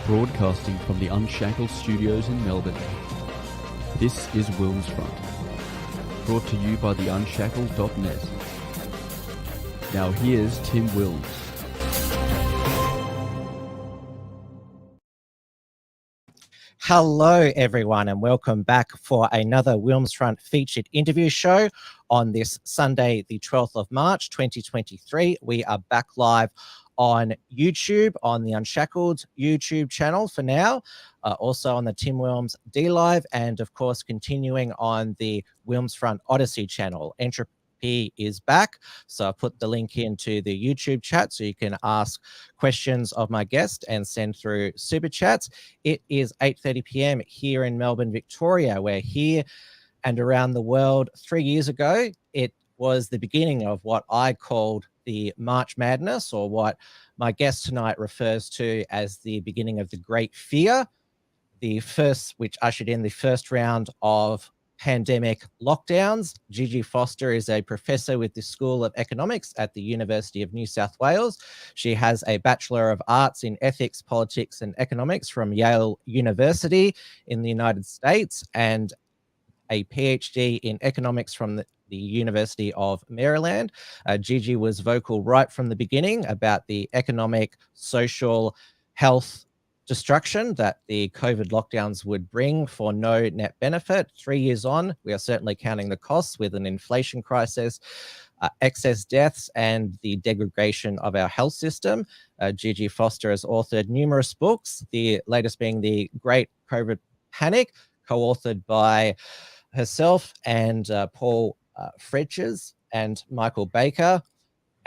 broadcasting from the Unshackled Studios in Melbourne. This is WilmsFront, brought to you by the Unshackled.net. Now here's Tim Wilms. Hello, everyone, and welcome back for another WilmsFront featured interview show on this Sunday, the 12th of March, 2023. We are back live on YouTube, on the Unshackled YouTube channel for now, also on the Tim Wilms D Live, and of course, continuing on the WilmsFront Odyssey channel. Entropy is back, so I put the link into the YouTube chat so you can ask questions of my guest and send through super chats. It is 8:30 p.m. here in Melbourne, Victoria. We're here and around the world. 3 years ago, it was the beginning of what I called the March Madness, or what my guest tonight refers to as the beginning of the Great Fear, which ushered in the first round of pandemic lockdowns. Gigi Foster is a professor with the School of Economics at the University of New South Wales. She has a Bachelor of Arts in Ethics, Politics and Economics from Yale University in the United States, and a PhD in Economics from the University of Maryland. Gigi was vocal right from the beginning about the economic, social, health destruction that the COVID lockdowns would bring for no net benefit. 3 years on, we are certainly counting the costs with an inflation crisis, excess deaths, and the degradation of our health system. Gigi Foster has authored numerous books, the latest being The Great COVID Panic, co-authored by herself and Paul Fretches and Michael Baker,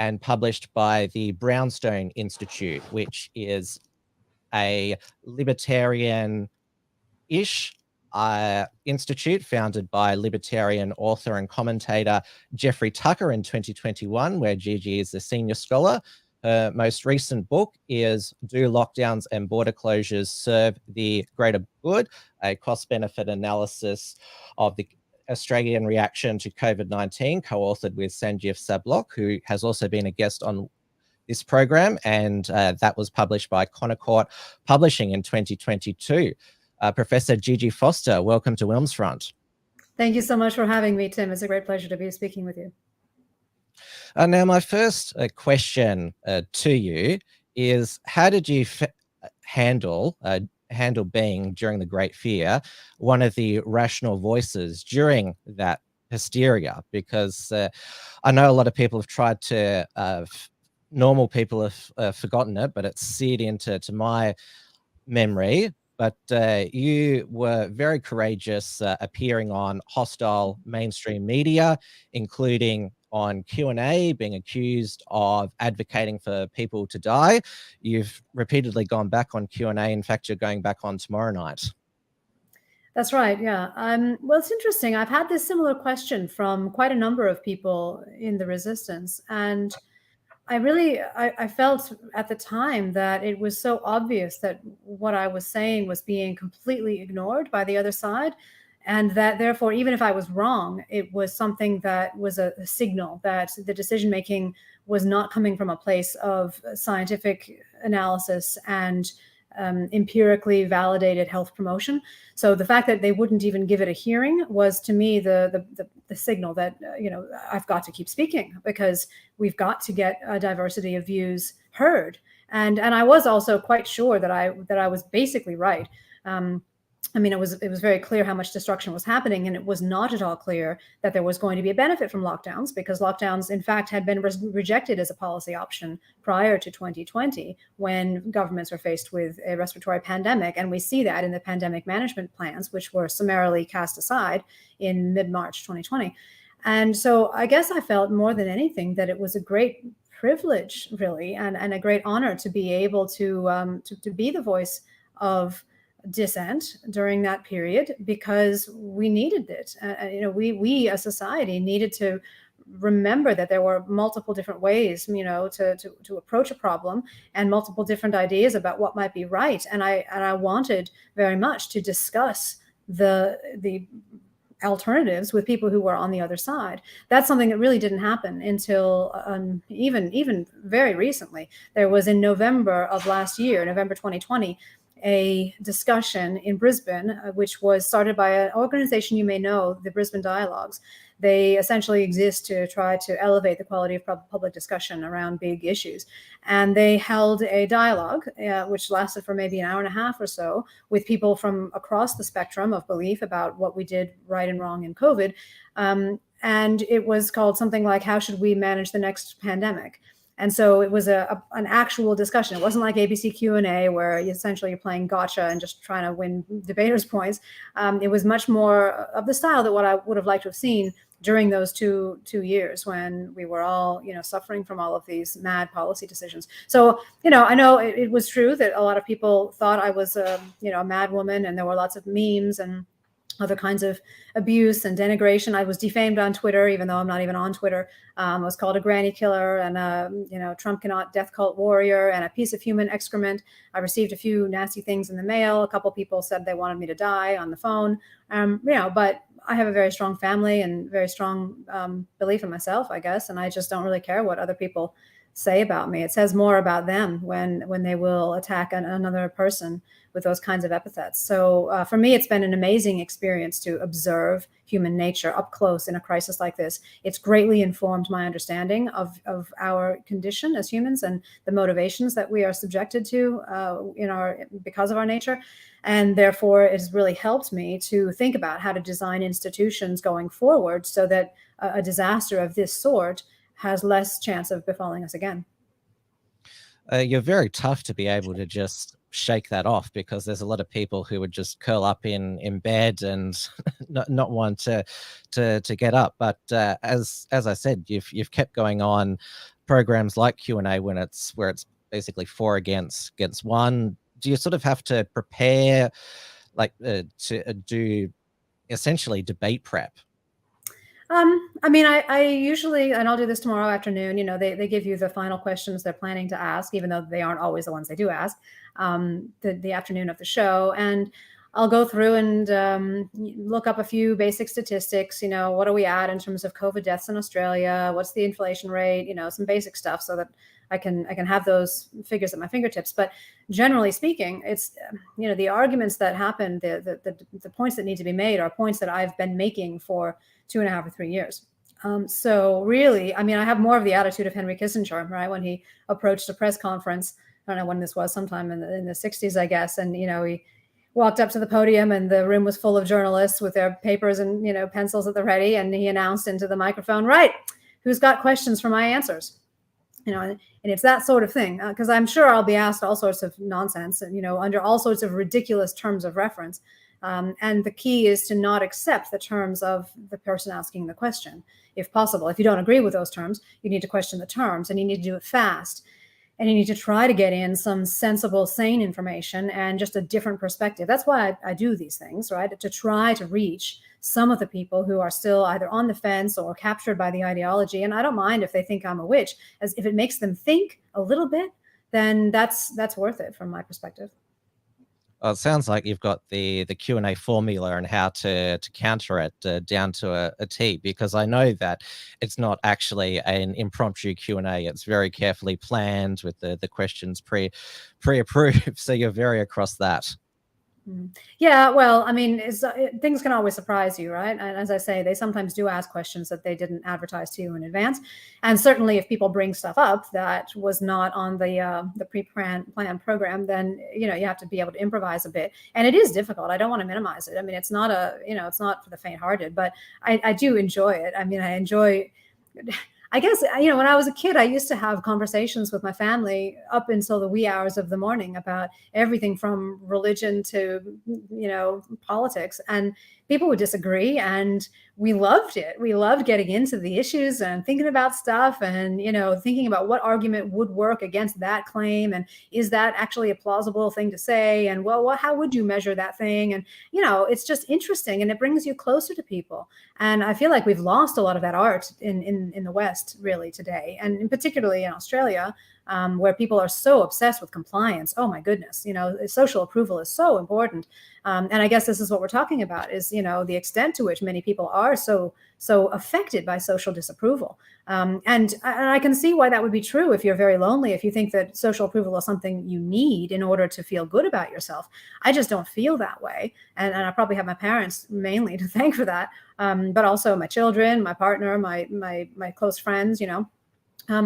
and published by the Brownstone Institute, which is a libertarian-ish institute founded by libertarian author and commentator Jeffrey Tucker in 2021, where Gigi is a senior scholar. Her most recent book is Do Lockdowns and Border Closures Serve the Greater Good? A cost-benefit analysis of the Australian reaction to COVID-19, co-authored with Sanjeev Sablok, who has also been a guest on this program, and that was published by Connocourt Publishing in 2022. Professor Gigi Foster, welcome to WilmsFront. Thank you so much for having me, Tim. It's a great pleasure to be speaking with you. Now, my first question to you is, how did you handle being, during the Great Fear, one of the rational voices during that hysteria? Because I know a lot of people have tried to, normal people have forgotten it, but it's seared into my memory. But you were very courageous, appearing on hostile mainstream media, including on Q&A, being accused of advocating for people to die. You've repeatedly gone back on Q&A. In fact, you're going back on tomorrow night. That's right, yeah. Well, it's interesting. I've had this similar question from quite a number of people in the resistance. And I felt at the time that it was so obvious that what I was saying was being completely ignored by the other side. And that therefore, even if I was wrong, it was something that was a signal that the decision-making was not coming from a place of scientific analysis and empirically validated health promotion. So the fact that they wouldn't even give it a hearing was, to me, the signal that, I've got to keep speaking, because we've got to get a diversity of views heard. And I was also quite sure that I was basically right. It was very clear how much destruction was happening, and it was not at all clear that there was going to be a benefit from lockdowns, because lockdowns, in fact, had been rejected as a policy option prior to 2020, when governments were faced with a respiratory pandemic. And we see that in the pandemic management plans, which were summarily cast aside in mid-March 2020. And so I guess I felt more than anything that it was a great privilege, really, and a great honor to be able to be the voice of dissent during that period, because we needed it. We as society needed to remember that there were multiple different ways, to approach a problem, and multiple different ideas about what might be right. And I wanted very much to discuss the alternatives with people who were on the other side. That's something that really didn't happen until even very recently. There was, in November of last year, November 2020, a discussion in Brisbane, which was started by an organization you may know, the Brisbane Dialogues. They essentially exist to try to elevate the quality of public discussion around big issues. And they held a dialogue, which lasted for maybe an hour and a half or so, with people from across the spectrum of belief about what we did right and wrong in COVID. And it was called something like, how should we manage the next pandemic? And so it was an actual discussion. It wasn't like ABC Q&A where essentially you're playing gotcha and just trying to win debaters' points. It was much more of the style that what I would have liked to have seen during those two years when we were all, suffering from all of these mad policy decisions. So, I know it was true that a lot of people thought I was, a mad woman, and there were lots of memes and other kinds of abuse and denigration. I was defamed on Twitter, even though I'm not even on Twitter. I was called a granny killer and Trump cannot death cult warrior and a piece of human excrement. I received a few nasty things in the mail. A couple people said they wanted me to die on the phone. But I have a very strong family and very strong belief in myself, I guess. And I just don't really care what other people say about me. It says more about them when they will attack another person with those kinds of epithets. So for me, it's been an amazing experience to observe human nature up close in a crisis like this. It's greatly informed my understanding of our condition as humans and the motivations that we are subjected to because of our nature. And therefore, it has really helped me to think about how to design institutions going forward so that a disaster of this sort has less chance of befalling us again. You're very tough to be able to just shake that off, because there's a lot of people who would just curl up in bed and not want to get up. But as I said, you've kept going on programs like Q&A where it's basically 4 against 1. Do you sort of have to prepare to do essentially debate prep? I usually, and I'll do this tomorrow afternoon, they give you the final questions they're planning to ask, even though they aren't always the ones they do ask, the afternoon of the show. And I'll go through and look up a few basic statistics. What are we at in terms of COVID deaths in Australia? What's the inflation rate? Some basic stuff so that I can have those figures at my fingertips. But generally speaking, it's, the arguments that happen, the points that need to be made are points that I've been making for 2.5 or 3 years. So really, I have more of the attitude of Henry Kissinger, right? When he approached a press conference, I don't know when this was, sometime in the 60s, I guess. And, he walked up to the podium and the room was full of journalists with their papers and, pencils at the ready. And he announced into the microphone, right, who's got questions for my answers? And it's that sort of thing, because I'm sure I'll be asked all sorts of nonsense and, under all sorts of ridiculous terms of reference. And the key is to not accept the terms of the person asking the question, if possible. If you don't agree with those terms, you need to question the terms, and you need to do it fast. And you need to try to get in some sensible, sane information and just a different perspective. That's why I do these things, right? To try to reach some of the people who are still either on the fence or captured by the ideology. And I don't mind if they think I'm a witch, as if it makes them think a little bit, then that's worth it from my perspective. Well, it sounds like you've got the Q&A formula and how to counter it down to a T, because I know that it's not actually an impromptu Q&A. It's very carefully planned with the questions pre-approved. So you're very across that. Yeah, well, things can always surprise you, right? And as I say, they sometimes do ask questions that they didn't advertise to you in advance. And certainly if people bring stuff up that was not on the pre-planned program, then, you have to be able to improvise a bit. And it is difficult. I don't want to minimize it. It's not it's not for the faint-hearted, but I do enjoy it. I enjoy... I guess, when I was a kid, I used to have conversations with my family up until the wee hours of the morning about everything from religion to, politics. And people would disagree, and we loved it. We loved getting into the issues and thinking about stuff and, thinking about what argument would work against that claim. And is that actually a plausible thing to say? And how would you measure that thing? And, it's just interesting, and it brings you closer to people. And I feel like we've lost a lot of that art in the West really today, and particularly in Australia. where people are so obsessed with compliance. Oh my goodness, social approval is so important. And I guess this is what we're talking about, is, the extent to which many people are so affected by social disapproval. And I can see why that would be true if you're very lonely, if you think that social approval is something you need in order to feel good about yourself. I just don't feel that way. And I probably have my parents mainly to thank for that, but also my children, my partner, my close friends,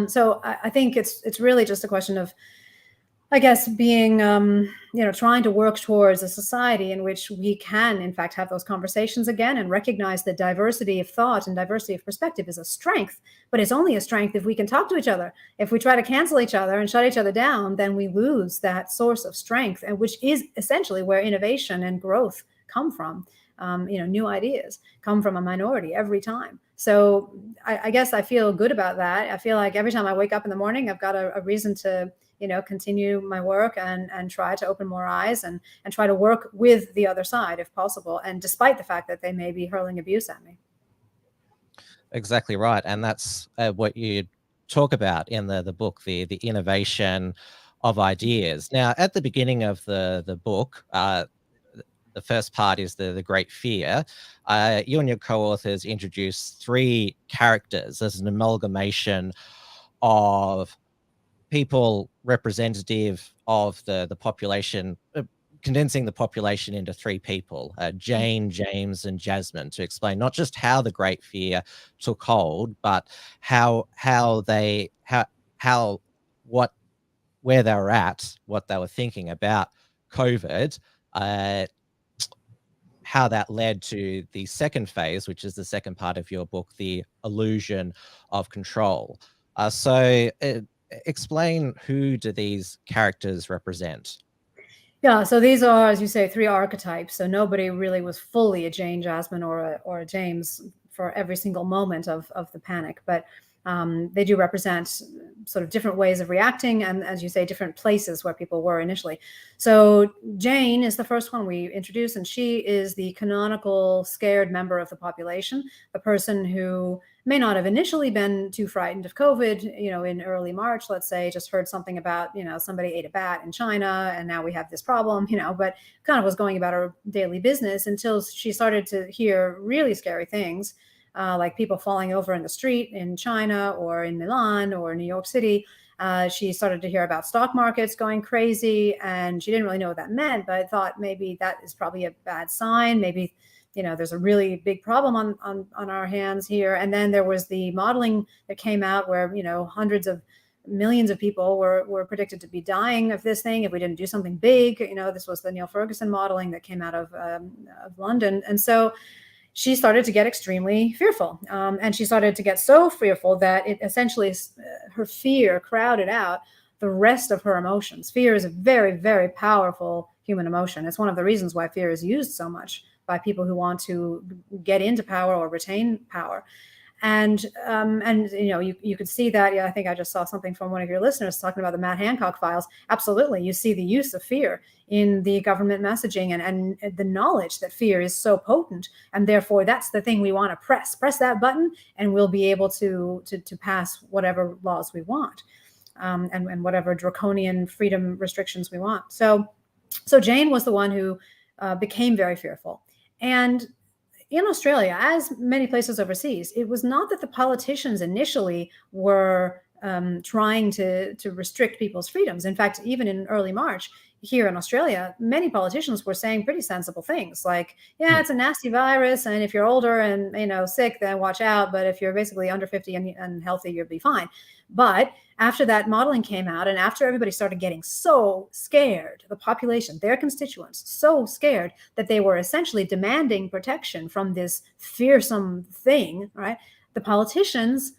So I think it's really just a question of, I guess, being, trying to work towards a society in which we can, in fact, have those conversations again and recognize that diversity of thought and diversity of perspective is a strength, but it's only a strength if we can talk to each other. If we try to cancel each other and shut each other down, then we lose that source of strength, and which is essentially where innovation and growth come from. New ideas come from a minority every time. So I guess I feel good about that. I feel like every time I wake up in the morning, I've got a reason to continue my work and try to open more eyes and try to work with the other side if possible. And despite the fact that they may be hurling abuse at me. Exactly right. And that's what you talk about in the book, the innovation of ideas. Now, at the beginning of the book, the first part is the Great Fear. You and your co-authors introduce 3 characters as an amalgamation of people representative of the population, condensing the population into 3 people, Jane, James, and Jasmine, to explain not just how the Great Fear took hold, but where they were at, what they were thinking about COVID, how that led to the second phase, which is the second part of your book, the illusion of control. So explain, who do these characters represent? Yeah, so these are, as you say, 3 archetypes. So nobody really was fully a Jane, Jasmine, or a James for every single moment of the panic, but they do represent sort of different ways of reacting, and, as you say, different places where people were initially. So Jane is the first one we introduce, and she is the canonical scared member of the population, the person who may not have initially been too frightened of COVID, in early March, let's say, just heard something about, somebody ate a bat in China and now we have this problem, but kind of was going about her daily business until she started to hear really scary things, like people falling over in the street in China or in Milan or New York City. She started to hear about stock markets going crazy, and she didn't really know what that meant, but I thought maybe that is probably a bad sign. Maybe there's a really big problem on our hands here. And then there was the modeling that came out where, hundreds of millions of people were predicted to be dying of this thing if we didn't do something big. This was the Neil Ferguson modeling that came out of London. And so she started to get extremely fearful. And she started to get so fearful that it essentially, her fear crowded out the rest of her emotions. Fear is a very, very powerful human emotion. It's one of the reasons why fear is used so much by people who want to get into power or retain power. And you could see that. Yeah, I think I just saw something from one of your listeners talking about the Matt Hancock files. Absolutely. You see the use of fear in the government messaging and the knowledge that fear is so potent. And therefore, that's the thing we want to press. Press that button and we'll be able to pass whatever laws we want, and whatever draconian freedom restrictions we want. So Jane was the one who became very fearful. And in Australia, as many places overseas, it was not that the politicians initially were trying to restrict people's freedoms. In fact, even in early March here in Australia, many politicians were saying pretty sensible things like, yeah, it's a nasty virus, and if you're older and sick, then watch out. But if you're basically under 50 and healthy, you'll be fine. But after that modeling came out, and after everybody started getting so scared, the population, their constituents, so scared that they were essentially demanding protection from this fearsome thing, right? The politicians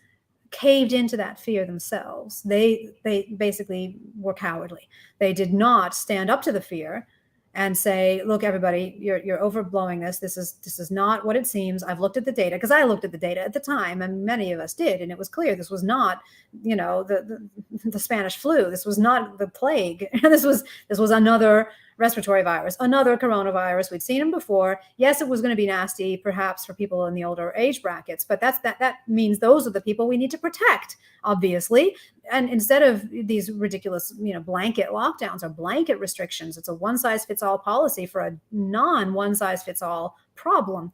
caved into that fear themselves. They basically were cowardly. They did not stand up to the fear and say, look, everybody, you're overblowing this. This is not what it seems. I've looked at the data, because I looked at the data at the time, and many of us did, and it was clear this was not, the Spanish flu. This was not the plague. This was another respiratory virus, another coronavirus. We'd seen them before. Yes, it was going to be nasty, perhaps for people in the older age brackets, but that means those are the people we need to protect, obviously. And instead of these ridiculous, blanket lockdowns or blanket restrictions, it's a one-size-fits-all policy for a non-one-size-fits-all problem.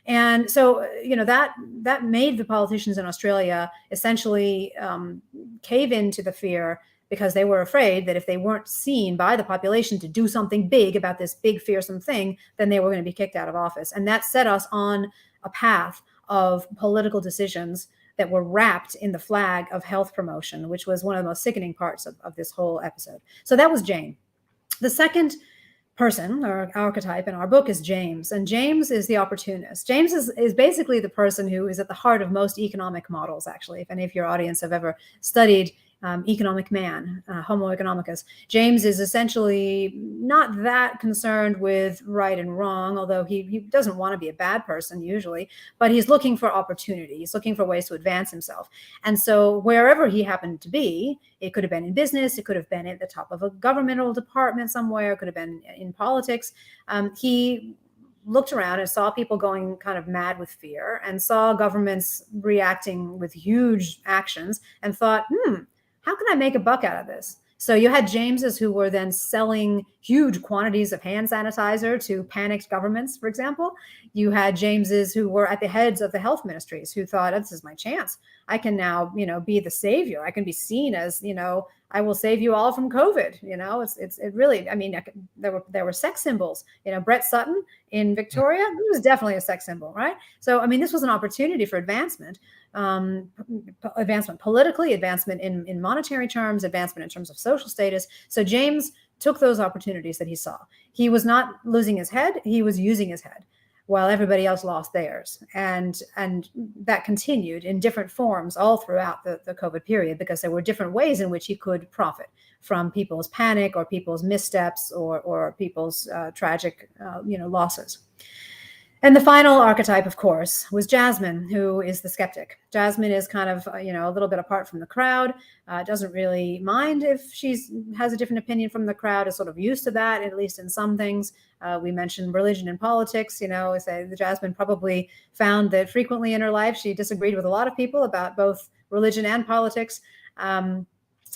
And so, that made the politicians in Australia essentially cave into the fear, because they were afraid that if they weren't seen by the population to do something big about this big, fearsome thing, then they were going to be kicked out of office. And that set us on a path of political decisions that were wrapped in the flag of health promotion, which was one of the most sickening parts of this whole episode. So that was Jane. The second person or archetype in our book is James, and James is the opportunist. James is basically the person who is at the heart of most economic models, actually. If any of your audience have ever studied economic man, Homo economicus, James is essentially not that concerned with right and wrong, although he doesn't want to be a bad person usually, but he's looking for opportunity. He's looking for ways to advance himself. And so wherever he happened to be, it could have been in business, it could have been at the top of a governmental department somewhere, it could have been in politics. He looked around and saw people going kind of mad with fear, and saw governments reacting with huge actions, and thought, how can I make a buck out of this? So you had Jameses who were then selling huge quantities of hand sanitizer to panicked governments, for example. You had Jameses who were at the heads of the health ministries who thought, this is my chance. I can now, be the savior. I can be seen as, I will save you all from COVID. It really, there were sex symbols. Brett Sutton in Victoria, he was definitely a sex symbol, right? So, this was an opportunity for advancement politically, advancement in monetary terms, advancement in terms of social status. So James took those opportunities that he saw. He was not losing his head, he was using his head, while everybody else lost theirs. And that continued in different forms all throughout the COVID period, because there were different ways in which he could profit from people's panic or people's missteps or people's tragic losses. And the final archetype, of course, was Jasmine, who is the skeptic. Jasmine is kind of, a little bit apart from the crowd, doesn't really mind if she has a different opinion from the crowd, is sort of used to that, at least in some things. We mentioned religion and politics. The Jasmine probably found that frequently in her life, she disagreed with a lot of people about both religion and politics. And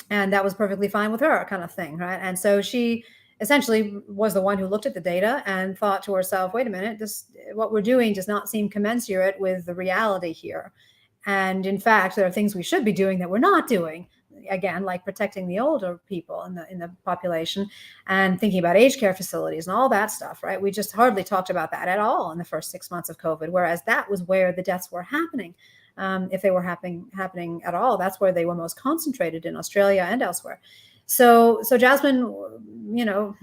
that was perfectly fine with her, kind of thing, right? And so she essentially was the one who looked at the data and thought to herself, wait a minute, what we're doing does not seem commensurate with the reality here. And in fact, there are things we should be doing that we're not doing. Again, like protecting the older people in the population, and thinking about aged care facilities and all that stuff, right? We just hardly talked about that at all in the first 6 months of COVID, whereas that was where the deaths were happening. If they were happening at all, that's where they were most concentrated, in Australia and elsewhere. So Jasmine,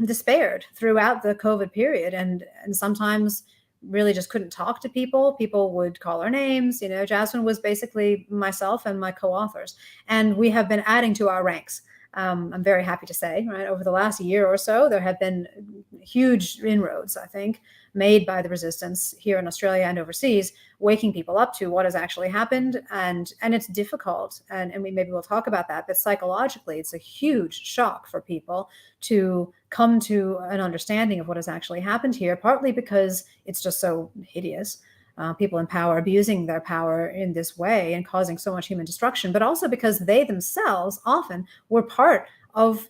despaired throughout the COVID period, and sometimes really just couldn't talk to people. People would call her names. Jasmine was basically myself and my co-authors, and we have been adding to our ranks. I'm very happy to say, right, over the last year or so, there have been huge inroads, I think, made by the resistance here in Australia and overseas, waking people up to what has actually happened. And it's difficult. And maybe we'll talk about that. But psychologically, it's a huge shock for people to come to an understanding of what has actually happened here, partly because it's just so hideous. People in power abusing their power in this way and causing so much human destruction, but also because they themselves often were part of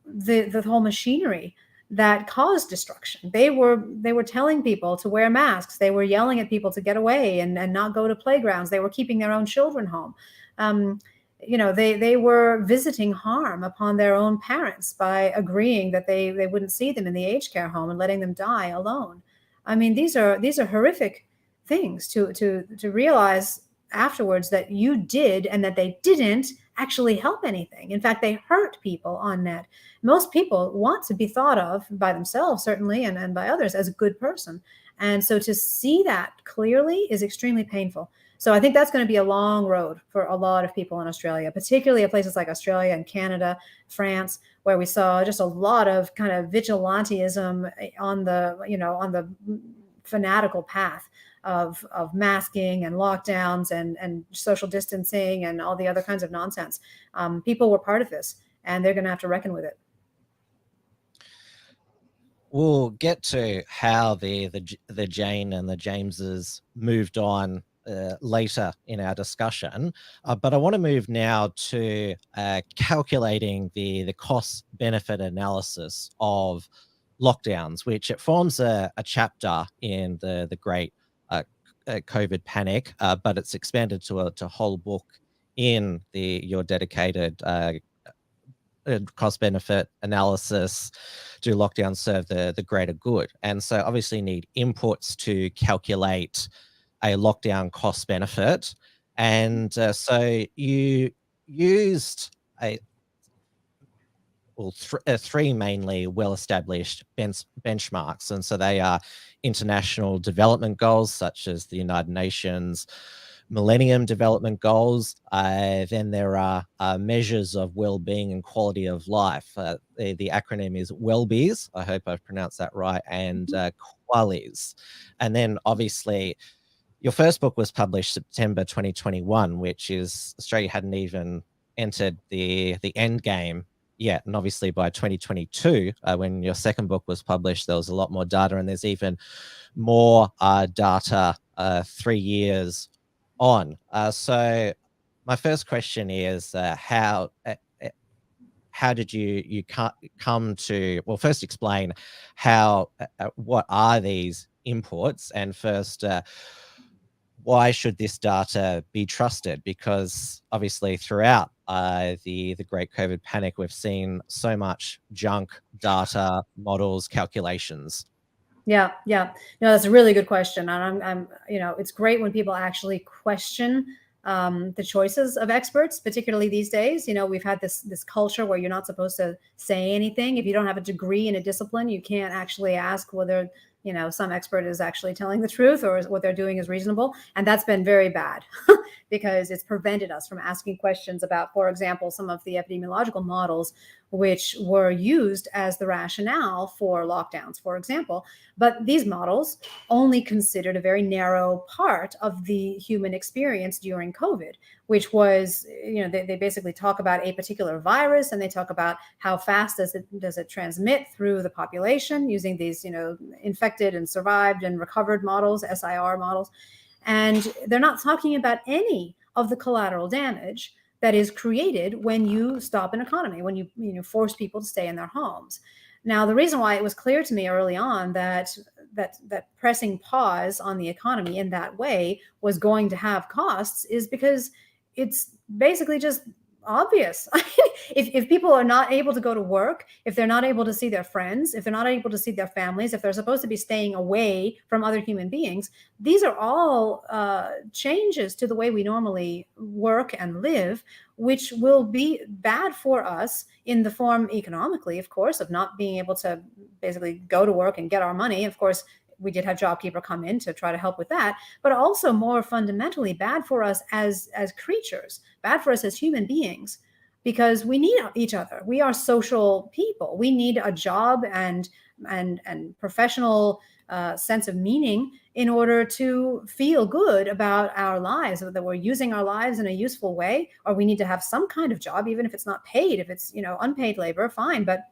the whole machinery that caused destruction. They were telling people to wear masks. They were yelling at people to get away and not go to playgrounds. They were keeping their own children home. They were visiting harm upon their own parents by agreeing that they wouldn't see them in the aged care home and letting them die alone. These are horrific things to realize afterwards that you did and that they didn't actually help anything. In fact, they hurt people on net. Most people want to be thought of by themselves, certainly, and by others as a good person. And so to see that clearly is extremely painful. So I think that's going to be a long road for a lot of people in Australia, particularly at places like Australia and Canada, France, where we saw just a lot of kind of vigilantism on the fanatical path of masking and lockdowns and social distancing and all the other kinds of nonsense. People were part of this, and they're going to have to reckon with it. we'll get to how the Jane and the Jameses moved on later in our discussion, but I want to move now to calculating the cost-benefit analysis of lockdowns, which it forms a chapter in the great COVID panic, but it's expanded to a whole book in your dedicated cost-benefit analysis. Do lockdowns serve the greater good? And so obviously need inputs to calculate a lockdown cost benefit. And so you used three mainly well-established benchmarks. And so they are international development goals, such as the United Nations Millennium Development Goals. Then there are measures of well-being and quality of life. The acronym is WellBees. I hope I've pronounced that right. And QALYs. And then obviously your first book was published September 2021, which is Australia hadn't even entered the end game yet. And obviously by 2022, when your second book was published, there was a lot more data, and there's even more data 3 years on. So my first question is how did you come to, well, first explain how what are these inputs, and first why should this data be trusted? Because obviously throughout the great COVID panic, we've seen so much junk data, models, calculations. Yeah. No, that's a really good question. And I'm it's great when people actually question the choices of experts, particularly these days. We've had this culture where you're not supposed to say anything. If you don't have a degree in a discipline, you can't actually ask whether some expert is actually telling the truth or what they're doing is reasonable. And that's been very bad because it's prevented us from asking questions about, for example, some of the epidemiological models which were used as the rationale for lockdowns, for example. But these models only considered a very narrow part of the human experience during COVID, which was, they basically talk about a particular virus, and they talk about how fast does it transmit through the population using these, infected and survived and recovered models, SIR models. And they're not talking about any of the collateral damage that is created when you stop an economy, when you force people to stay in their homes. Now, the reason why it was clear to me early on that pressing pause on the economy in that way was going to have costs is because it's basically just obvious. If people are not able to go to work, if they're not able to see their friends, if they're not able to see their families, if they're supposed to be staying away from other human beings, these are all changes to the way we normally work and live, which will be bad for us in the form economically, of course, of not being able to basically go to work and get our money. Of course, we did have JobKeeper come in to try to help with that, but also more fundamentally bad for us as creatures, bad for us as human beings, because we need each other. We are social people. We need a job and professional sense of meaning in order to feel good about our lives, that we're using our lives in a useful way, or we need to have some kind of job, even if it's not paid. If it's, unpaid labor, fine, but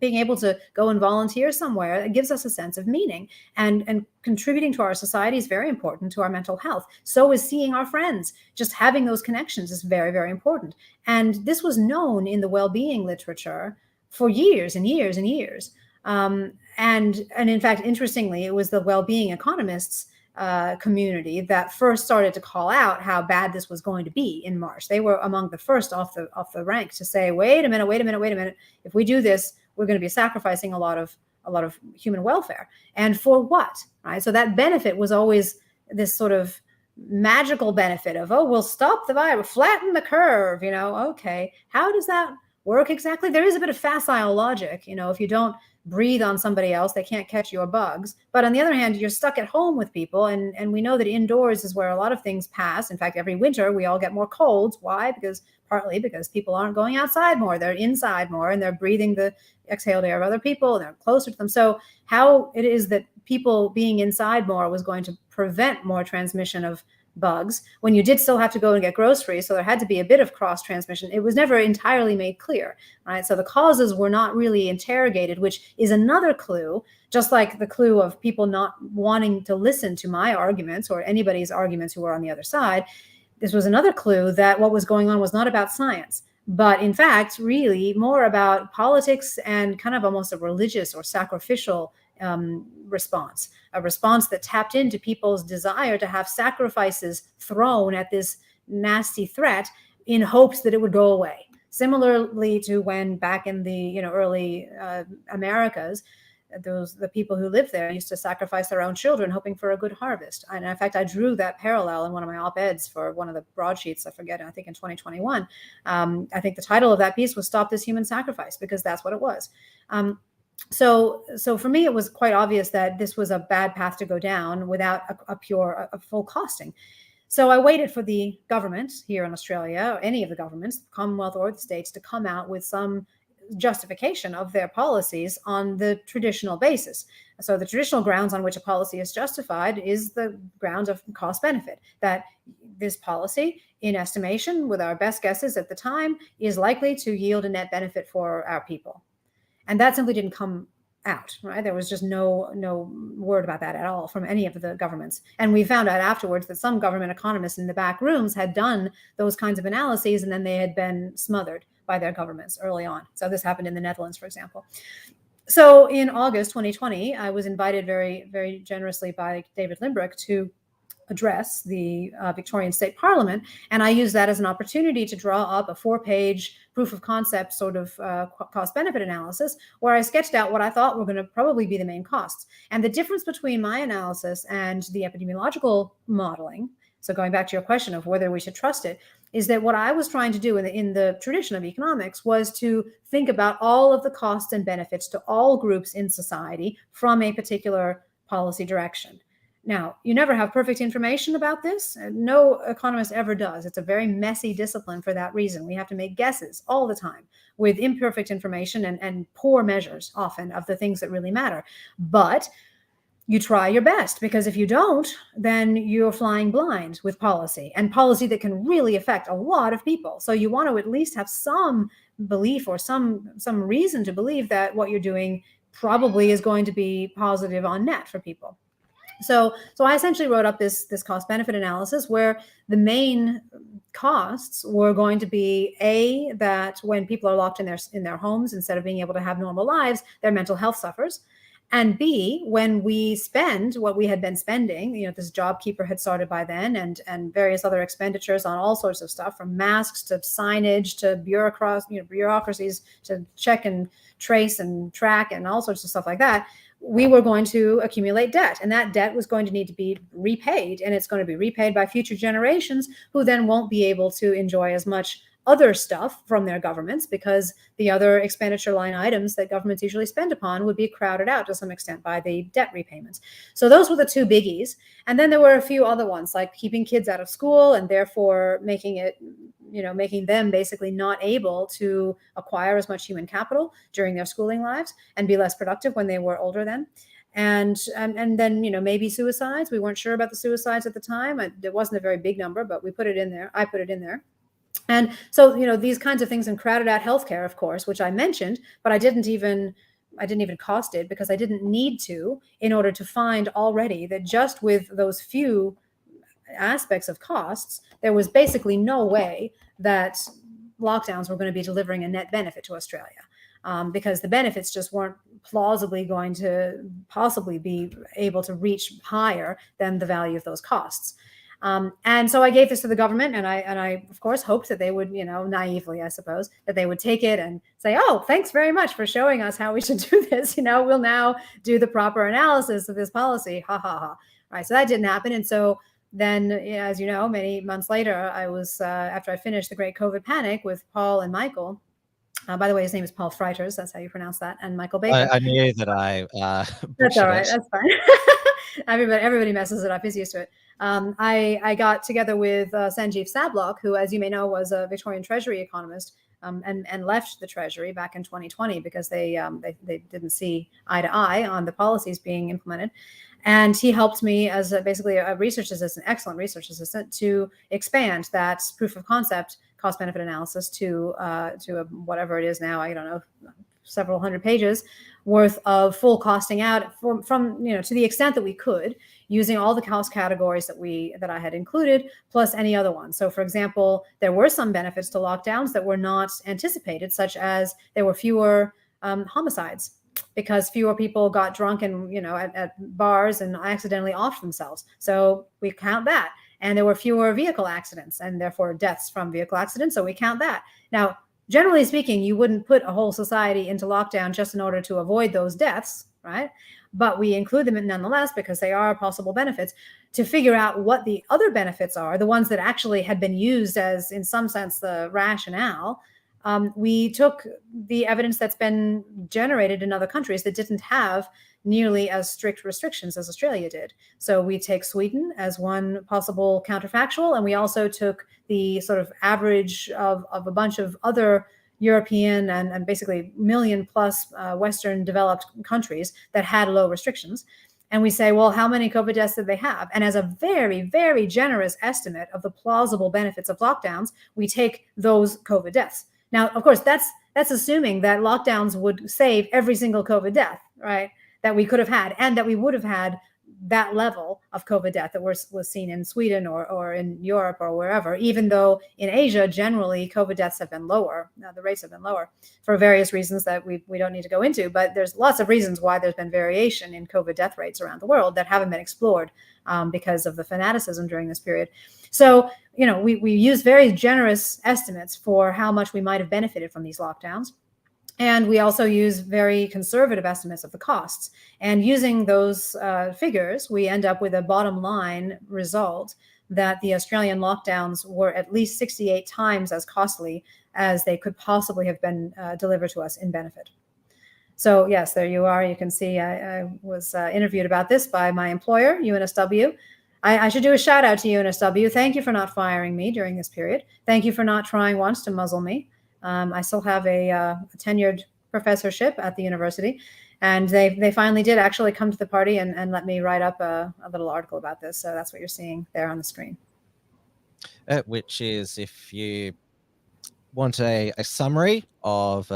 being able to go and volunteer somewhere, it gives us a sense of meaning, and contributing to our society is very important to our mental health. So is seeing our friends. Just having those connections is very, very important. And this was known in the well-being literature for years and years and years. And in fact, interestingly, it was the well-being economists community that first started to call out how bad this was going to be in March. They were among the first off the rank to say, wait a minute. If we do this, we're going to be sacrificing a lot of human welfare. And for what, right? So that benefit was always this sort of magical benefit of, we'll stop the virus, flatten the curve, okay. How does that work exactly? There is a bit of facile logic, if you don't breathe on somebody else, they can't catch your bugs. But on the other hand, you're stuck at home with people. And we know that indoors is where a lot of things pass. In fact, every winter we all get more colds. Why? Partly because people aren't going outside more. They're inside more, and they're breathing the exhaled air of other people. They're closer to them. So how it is that people being inside more was going to prevent more transmission of bugs, when you did still have to go and get groceries, so there had to be a bit of cross transmission. It was never entirely made clear, right? So the causes were not really interrogated, which is another clue, just like the clue of people not wanting to listen to my arguments or anybody's arguments who were on the other side. This was another clue that what was going on was not about science, but in fact, really more about politics and kind of almost a religious or sacrificial response, a response that tapped into people's desire to have sacrifices thrown at this nasty threat in hopes that it would go away. Similarly to when back in the early Americas, the people who lived there used to sacrifice their own children hoping for a good harvest. And in fact, I drew that parallel in one of my op-eds for one of the broadsheets, I think in 2021. I think the title of that piece was "Stop This Human Sacrifice," because that's what it was. So for me, it was quite obvious that this was a bad path to go down without a full costing. So I waited for the government here in Australia, or any of the governments, the Commonwealth or the states, to come out with some justification of their policies on the traditional basis. So the traditional grounds on which a policy is justified is the ground of cost benefit, that this policy, in estimation, with our best guesses at the time, is likely to yield a net benefit for our people. And that simply didn't come out, right? There was just no word about that at all from any of the governments. And we found out afterwards that some government economists in the back rooms had done those kinds of analyses, and then they had been smothered by their governments early on. So this happened in the Netherlands, for example. So in August 2020, I was invited very, very generously by David Limbrick to address the Victorian State Parliament. And I used that as an opportunity to draw up a 4-page proof of concept sort of cost-benefit analysis, where I sketched out what I thought were going to probably be the main costs. And the difference between my analysis and the epidemiological modeling, so going back to your question of whether we should trust it, is that what I was trying to do in the tradition of economics was to think about all of the costs and benefits to all groups in society from a particular policy direction. Now, you never have perfect information about this. No economist ever does. It's a very messy discipline for that reason. We have to make guesses all the time with imperfect information and poor measures often of the things that really matter. But you try your best, because if you don't, then you're flying blind with policy, and policy that can really affect a lot of people. So you want to at least have some belief or some reason to believe that what you're doing probably is going to be positive on net for people. So I essentially wrote up this cost benefit analysis where the main costs were going to be that when people are locked in their homes instead of being able to have normal lives, their mental health suffers. And B, when we spend what we had been spending, this JobKeeper had started by then, and various other expenditures on all sorts of stuff, from masks to signage to bureaucracies to check and trace and track and all sorts of stuff like that, we were going to accumulate debt, and that debt was going to need to be repaid, and it's going to be repaid by future generations who then won't be able to enjoy as much other stuff from their governments, because the other expenditure line items that governments usually spend upon would be crowded out to some extent by the debt repayments. So those were the two biggies. And then there were a few other ones, like keeping kids out of school and therefore making them basically not able to acquire as much human capital during their schooling lives and be less productive when they were older then. And then, maybe suicides. We weren't sure about the suicides at the time. It wasn't a very big number, but we put it in there. I put it in there. And so, these kinds of things, and crowded out healthcare, of course, which I mentioned, but I didn't even cost it, because I didn't need to, in order to find already that just with those few aspects of costs, there was basically no way that lockdowns were going to be delivering a net benefit to Australia, because the benefits just weren't plausibly going to possibly be able to reach higher than the value of those costs. And so I gave this to the government, and I of course hoped that they would, naively, I suppose, that they would take it and say, "Oh, thanks very much for showing us how we should do this. We'll now do the proper analysis of this policy." Ha ha ha. Right. So that didn't happen. And so then, as you know, many months later, I was after I finished the Great COVID Panic with Paul and Michael. By the way, his name is Paul Freiters. That's how you pronounce that. And Michael Baker. I knew that I. That's all right. That's fine. Everybody messes it up. He's used to it. I got together with Sanjeev Sablock, who, as you may know, was a Victorian Treasury economist and left the Treasury back in 2020 because they didn't see eye to eye on the policies being implemented. And he helped me as basically a research assistant, excellent research assistant, to expand that proof of concept cost benefit analysis to whatever it is now, I don't know, several hundred pages worth of full costing out from to the extent that we could, using all the cost categories that I had included, plus any other ones. So for example, there were some benefits to lockdowns that were not anticipated, such as there were fewer homicides because fewer people got drunk and at bars and accidentally offed themselves. So we count that. And there were fewer vehicle accidents and therefore deaths from vehicle accidents. So we count that. Now, generally speaking, you wouldn't put a whole society into lockdown just in order to avoid those deaths, right? But we include them nonetheless because they are possible benefits to figure out what the other benefits are, the ones that actually had been used as, in some sense, the rationale. We took the evidence that's been generated in other countries that didn't have nearly as strict restrictions as Australia did. So we take Sweden as one possible counterfactual, and we also took the sort of average of a bunch of other European and basically million plus Western developed countries that had low restrictions. And we say, well, how many COVID deaths did they have? And as a very, very generous estimate of the plausible benefits of lockdowns, we take those COVID deaths. Now, of course, that's assuming that lockdowns would save every single COVID death, right, that we could have had, and that we would have had that level of COVID death that was seen in Sweden or in Europe or wherever, even though in Asia, generally, COVID deaths have been lower. The rates have been lower for various reasons that we don't need to go into. But there's lots of reasons why there's been variation in COVID death rates around the world that haven't been explored because of the fanaticism during this period. So, we use very generous estimates for how much we might have benefited from these lockdowns. And we also use very conservative estimates of the costs. And using those figures, we end up with a bottom line result that the Australian lockdowns were at least 68 times as costly as they could possibly have been delivered to us in benefit. So yes, there you are. You can see I was interviewed about this by my employer, UNSW. I should do a shout out to UNSW. Thank you for not firing me during this period. Thank you for not trying once to muzzle me. I still have a tenured professorship at the university, and they finally did actually come to the party and let me write up a little article about this. So that's what you're seeing there on the screen. Which is, if you want a summary of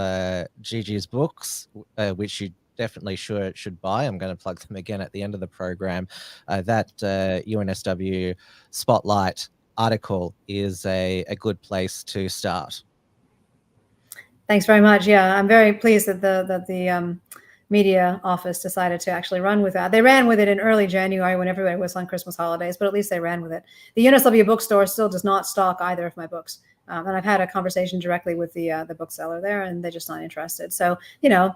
Gigi's books, which you definitely should buy. I'm going to plug them again at the end of the program. That UNSW Spotlight article is a good place to start. Thanks very much. Yeah, I'm very pleased that the media office decided to actually run with that. They ran with it in early January when everybody was on Christmas holidays, but at least they ran with it. The UNSW bookstore still does not stock either of my books. And I've had a conversation directly with the bookseller there, and they're just not interested. So, I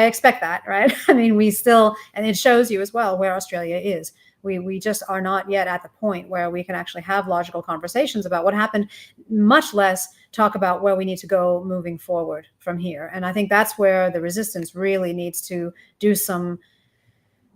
expect that, right? I mean, we still, and it shows you as well where Australia is. We just are not yet at the point where we can actually have logical conversations about what happened, much less talk about where we need to go moving forward from here. And I think that's where the resistance really needs to do some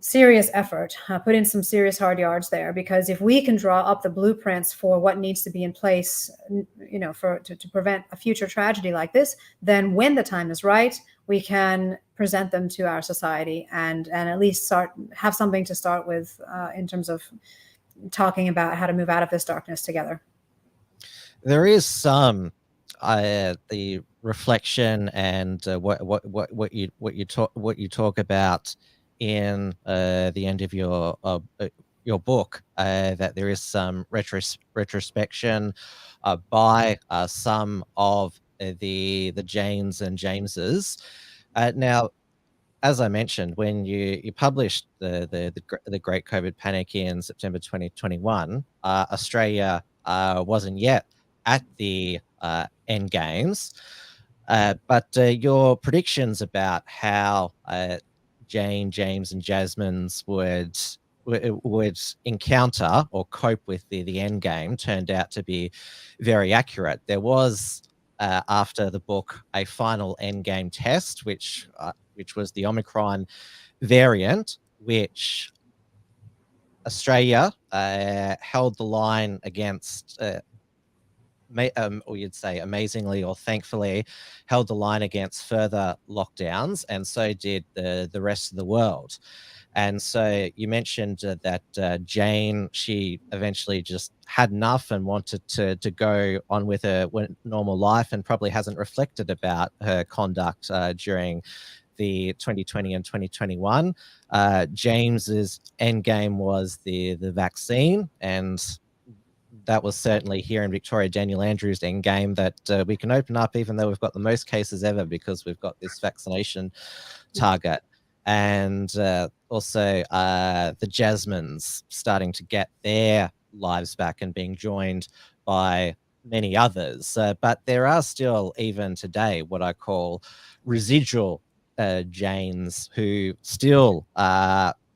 serious effort, put in some serious hard yards there, because if we can draw up the blueprints for what needs to be in place, to prevent a future tragedy like this, then when the time is right, we can present them to our society and at least have something to start with in terms of talking about how to move out of this darkness together. There is some the reflection and what you talk about in the end of your book, that there is some retrospection by some of the Janes and Jameses. Now, as I mentioned, when you published the Great COVID Panic in September 2021, Australia wasn't yet at the end games, but your predictions about how Jane, James, and Jasmine's would encounter or cope with the end game turned out to be very accurate. There was, after the book, a final end game test, which was the Omicron variant, which Australia held the line against or you'd say amazingly or thankfully, held the line against further lockdowns, and so did the rest of the world. And so you mentioned that Jane, she eventually just had enough and wanted to go on with her normal life, and probably hasn't reflected about her conduct during the 2020 and 2021. James's end game was the vaccine, and that was certainly here in Victoria, Daniel Andrews' end game, that we can open up even though we've got the most cases ever because we've got this vaccination target. And also the Jasmines starting to get their lives back and being joined by many others. But there are still, even today, what I call residual Janes who still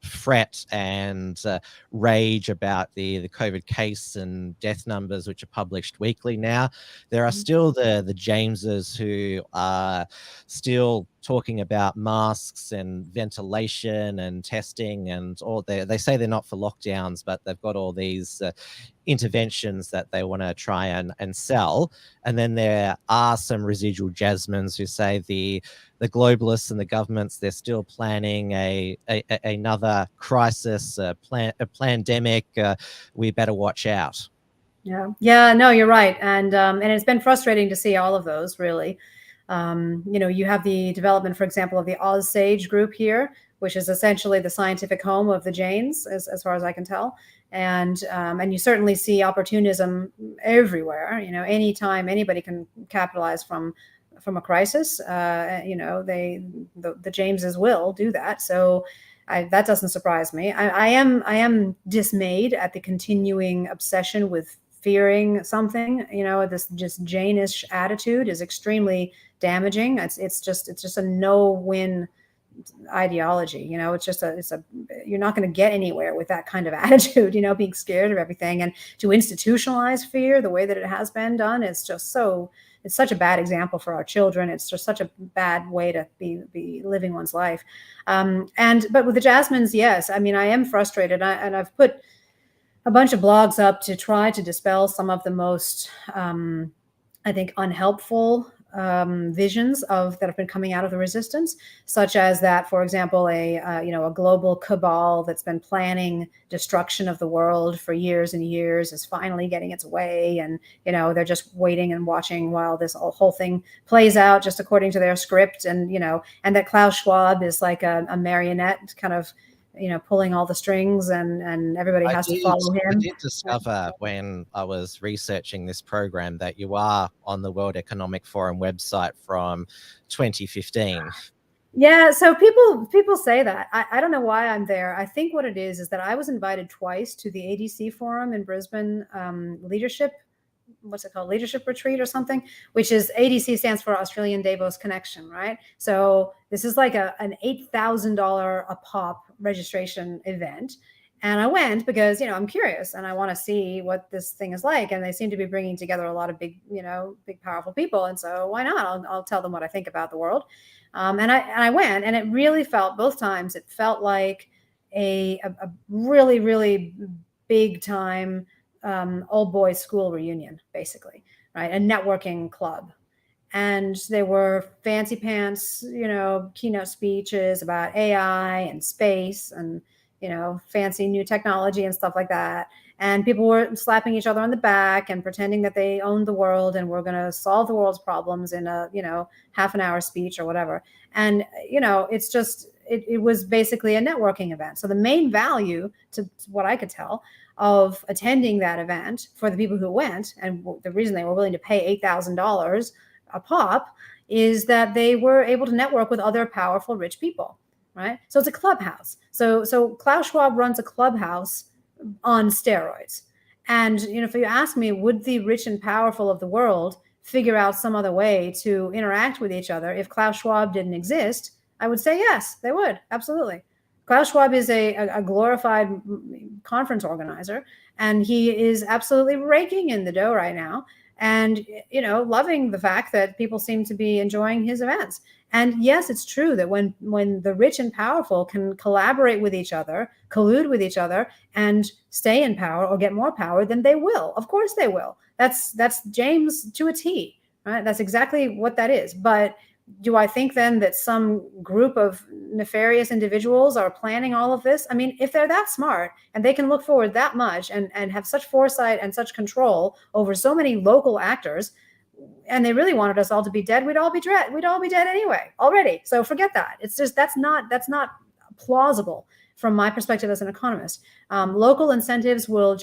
fret and rage about the COVID case and death numbers, which are published weekly now. There are still the Jameses who are still talking about masks and ventilation and testing, and all. They say they're not for lockdowns, but they've got all these interventions that they want to try and sell. And then there are some residual Jasmines who say the globalists and the governments, they're still planning another crisis, a pandemic. We better watch out. Yeah, no, you're right. And it's been frustrating to see all of those, really. You have the development, for example, of the OzSage group here, which is essentially the scientific home of the Janes, as far as I can tell. And you certainly see opportunism everywhere. Anytime anybody can capitalize from a crisis, the Jameses will do that. So that doesn't surprise me. I am dismayed at the continuing obsession with fearing something. This just Jane-ish attitude is extremely damaging. It's just a no-win ideology. You're not going to get anywhere with that kind of attitude, being scared of everything. And to institutionalize fear the way that it has been done, it's such a bad example for our children. It's just such a bad way to be living one's life. But with the Jasmines, yes, I am frustrated. And I've put a bunch of blogs up to try to dispel some of the most, I think, unhelpful visions that have been coming out of the resistance, such as that, for example, a global cabal that's been planning destruction of the world for years and years is finally getting its way, and they're just waiting and watching while this whole thing plays out just according to their script, and that Klaus Schwab is like a marionette kind of pulling all the strings, and everybody has to follow him. I did discover when I was researching this program that you are on the World Economic Forum website from 2015. Yeah, so people say that. I don't know why I'm there. I think what it is that I was invited twice to the ADC forum in Brisbane, leadership retreat or something, which is ADC stands for Australian Davos Connection, right? So this is like an $8,000 a pop registration event. And I went because, I'm curious and I want to see what this thing is like. And they seem to be bringing together a lot of big, big, powerful people. And so why not? I'll tell them what I think about the world. And I went, and it really felt, both times, it felt like a really, really big time old boys school reunion, basically, right? A networking club. And there were fancy pants, keynote speeches about AI and space and, fancy new technology and stuff like that. And people were slapping each other on the back and pretending that they owned the world and were going to solve the world's problems in a, half an hour speech or whatever. And, it's just, it was basically a networking event. So the main value, to what I could tell, of attending that event for the people who went, and the reason they were willing to pay $8,000 a pop, is that they were able to network with other powerful, rich people, right? So it's a clubhouse. So Klaus Schwab runs a clubhouse on steroids. And, if you ask me, would the rich and powerful of the world figure out some other way to interact with each other if Klaus Schwab didn't exist? I would say yes, they would. Absolutely. Klaus Schwab is a glorified conference organizer, and he is absolutely raking in the dough right now. and, you know, loving the fact that people seem to be enjoying his events. And yes, it's true that when the rich and powerful can collaborate with each other, collude with each other, and stay in power or get more power, then they will. Of course they will. That's James to a T, right? That's exactly what that is. But do I think then that some group of nefarious individuals are planning all of this? I mean, if they're that smart and they can look forward that much and have such foresight and such control over so many local actors, and they really wanted us all to be dead, we'd all be dead anyway already. So forget that. It's just that's not plausible from my perspective as an economist. Local incentives will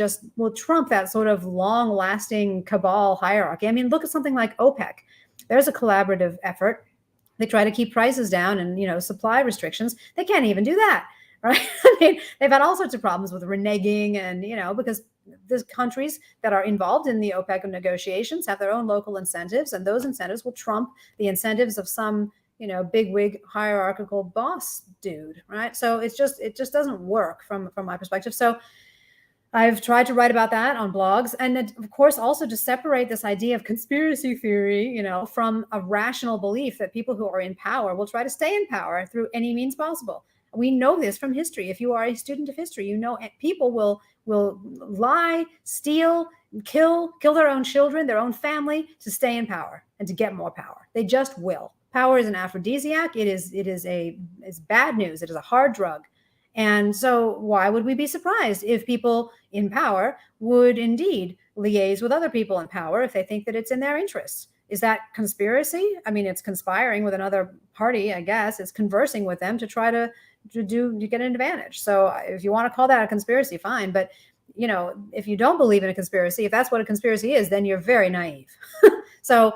trump that sort of long-lasting cabal hierarchy. I mean, look at something like OPEC. There's a collaborative effort. They try to keep prices down and, you know, supply restrictions. They can't even do that, right? I mean, they've had all sorts of problems with reneging and, you know, because the countries that are involved in the OPEC negotiations have their own local incentives, and those incentives will trump the incentives of some, you know, bigwig hierarchical boss dude, right? So it just doesn't work from my perspective. So I've tried to write about that on blogs, and of course also to separate this idea of conspiracy theory, you know, from a rational belief that people who are in power will try to stay in power through any means possible. We know this from history. If you are a student of history, you know people will lie, steal, kill their own children, their own family to stay in power and to get more power. They just will. Power is an aphrodisiac. It is bad news. It is a hard drug. And so why would we be surprised if people in power would indeed liaise with other people in power if they think that it's in their interests? Is that conspiracy? I mean, it's conspiring with another party, I guess. It's conversing with them to try to get an advantage. So if you want to call that a conspiracy, fine. But, you know, if you don't believe in a conspiracy, if that's what a conspiracy is, then you're very naive. So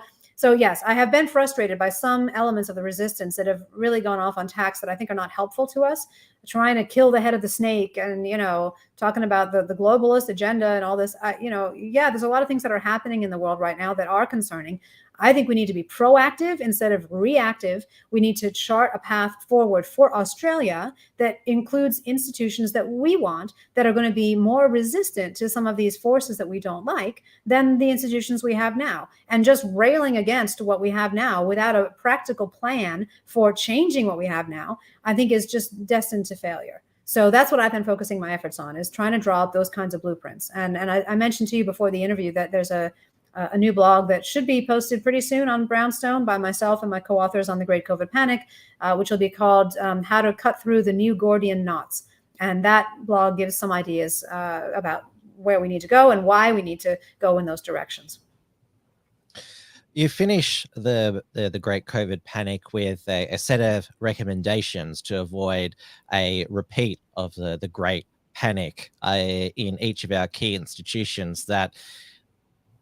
yes, I have been frustrated by some elements of the resistance that have really gone off on tacks that I think are not helpful to us, trying to kill the head of the snake and, you know, talking about the globalist agenda and all this. You know, yeah, there's a lot of things that are happening in the world right now that are concerning. I think we need to be proactive instead of reactive. We need to chart a path forward for Australia that includes institutions that we want, that are going to be more resistant to some of these forces that we don't like than the institutions we have now. And just railing against what we have now without a practical plan for changing what we have now, I think is just destined to failure. So that's what I've been focusing my efforts on, is trying to draw up those kinds of blueprints. And I mentioned to you before the interview that there's a new blog that should be posted pretty soon on Brownstone by myself and my co-authors on the Great COVID Panic, which will be called How to Cut Through the New Gordian Knots. And that blog gives some ideas about where we need to go and why we need to go in those directions. You finish the Great COVID Panic with a set of recommendations to avoid a repeat of the Great Panic in each of our key institutions that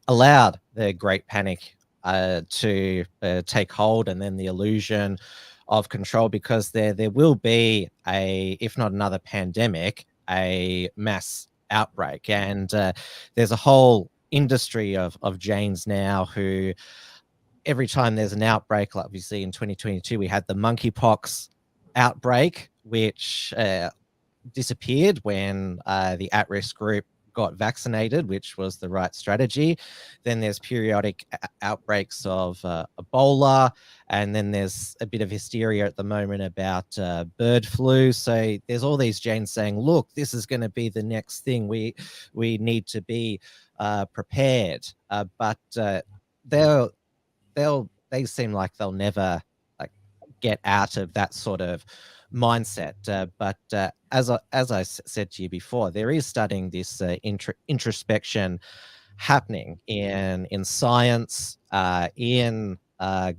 allowed the Great Panic to take hold, and then the illusion of control, because there will be if not another pandemic, a mass outbreak. And there's a whole industry of Janes now who, every time there's an outbreak, like obviously in 2022 we had the monkeypox outbreak, which disappeared when the at-risk group got vaccinated, which was the right strategy. Then there's periodic outbreaks of Ebola, and then there's a bit of hysteria at the moment about bird flu. So there's all these Janes saying, look, this is going to be the next thing. We need to be prepared. But they seem like they'll never get out of that sort of mindset. But as I said to you before, there is studying this introspection happening in science, in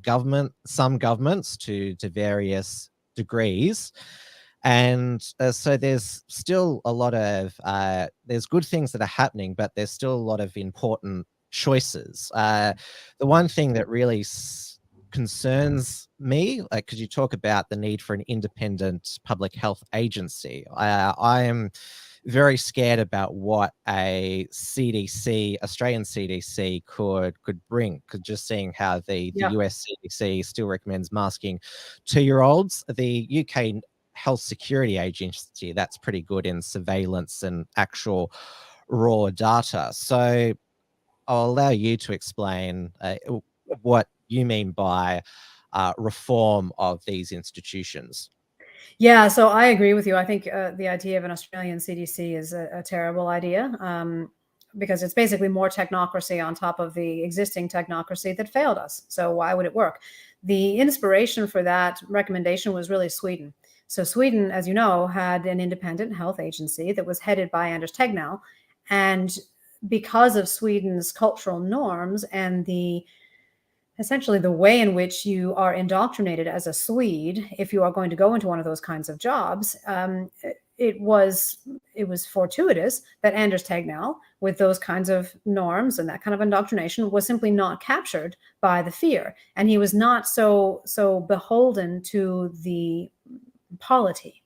government, some governments to various degrees. And so there's still a lot of there's good things that are happening, but there's still a lot of important choices. The one thing that really concerns me, because you talk about the need for an independent public health agency, I am very scared about what a CDC, Australian CDC, could bring. Because just seeing how the US CDC still recommends masking 2-year-olds, the UK Health Security Agency, that's pretty good in surveillance and actual raw data. So I'll allow you to explain what you mean by reform of these institutions. Yeah, so I agree with you. I think the idea of an Australian CDC is a terrible idea, because it's basically more technocracy on top of the existing technocracy that failed us. So why would it work? The inspiration for that recommendation was really Sweden. So Sweden, as you know, had an independent health agency that was headed by Anders Tegnell. And because of Sweden's cultural norms and essentially the way in which you are indoctrinated as a Swede, if you are going to go into one of those kinds of jobs, it was fortuitous that Anders Tegnell, with those kinds of norms and that kind of indoctrination, was simply not captured by the fear, and he was not so beholden to the polity.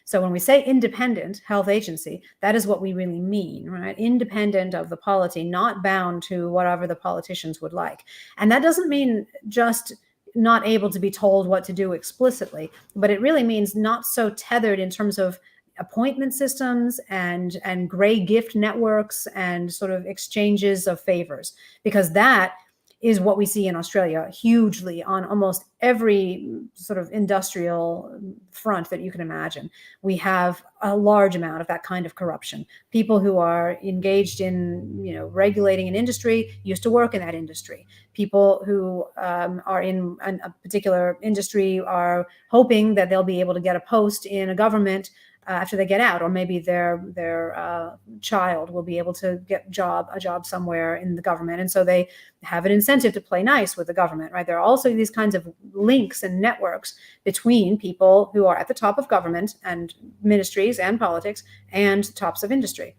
So when we say independent health agency, that is what we really mean, right? Independent of the polity, not bound to whatever the politicians would like. And that doesn't mean just not able to be told what to do explicitly, but it really means not so tethered in terms of appointment systems and gray gift networks and sort of exchanges of favors, because that is what we see in Australia hugely on almost every sort of industrial front that you can imagine. We have a large amount of that kind of corruption. People who are engaged in, regulating an industry used to work in that industry. People who are in a particular industry are hoping that they'll be able to get a post in a government after they get out, or maybe their child will be able to get a job somewhere in the government, and so they have an incentive to play nice with the government, right? There are also these kinds of links and networks between people who are at the top of government and ministries and politics and tops of industry.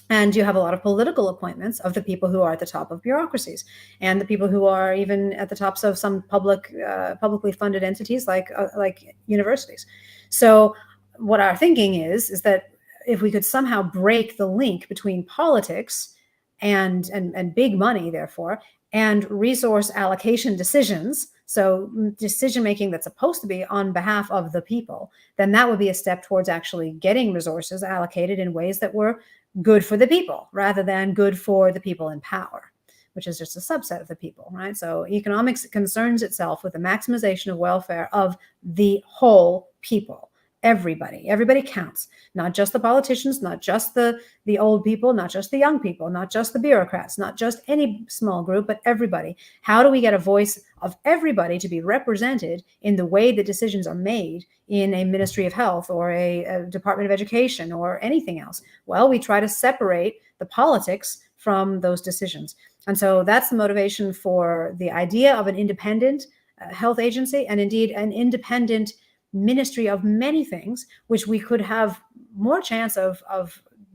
And you have a lot of political appointments of the people who are at the top of bureaucracies and the people who are even at the tops of some publicly funded entities like universities. So what our thinking is that if we could somehow break the link between politics and big money, therefore, and resource allocation decisions, so decision making that's supposed to be on behalf of the people, then that would be a step towards actually getting resources allocated in ways that were good for the people rather than good for the people in power, which is just a subset of the people, right? So economics concerns itself with the maximization of welfare of the whole people. Everybody counts, not just the politicians, not just the old people, not just the young people, not just the bureaucrats, not just any small group, but everybody. How do we get a voice of everybody to be represented in the way that decisions are made in a Ministry of Health or a Department of Education or anything else? Well, we try to separate the politics from those decisions. And so that's the motivation for the idea of an independent health agency, and indeed an independent ministry of many things, which we could have more chance of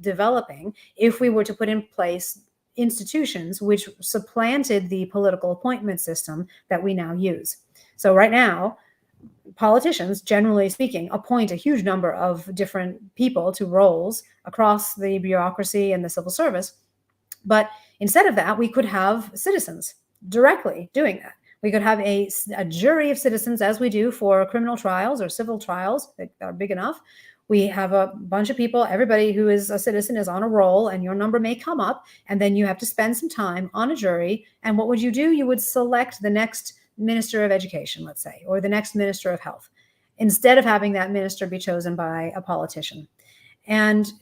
developing if we were to put in place institutions which supplanted the political appointment system that we now use. So right now, politicians, generally speaking, appoint a huge number of different people to roles across the bureaucracy and the civil service. But instead of that, we could have citizens directly doing that. We could have a jury of citizens, as we do for criminal trials or civil trials that are big enough. We have a bunch of people, everybody who is a citizen is on a roll, and your number may come up, and then you have to spend some time on a jury. And what would you do? You would select the next minister of education, let's say, or the next minister of health, instead of having that minister be chosen by a politician. And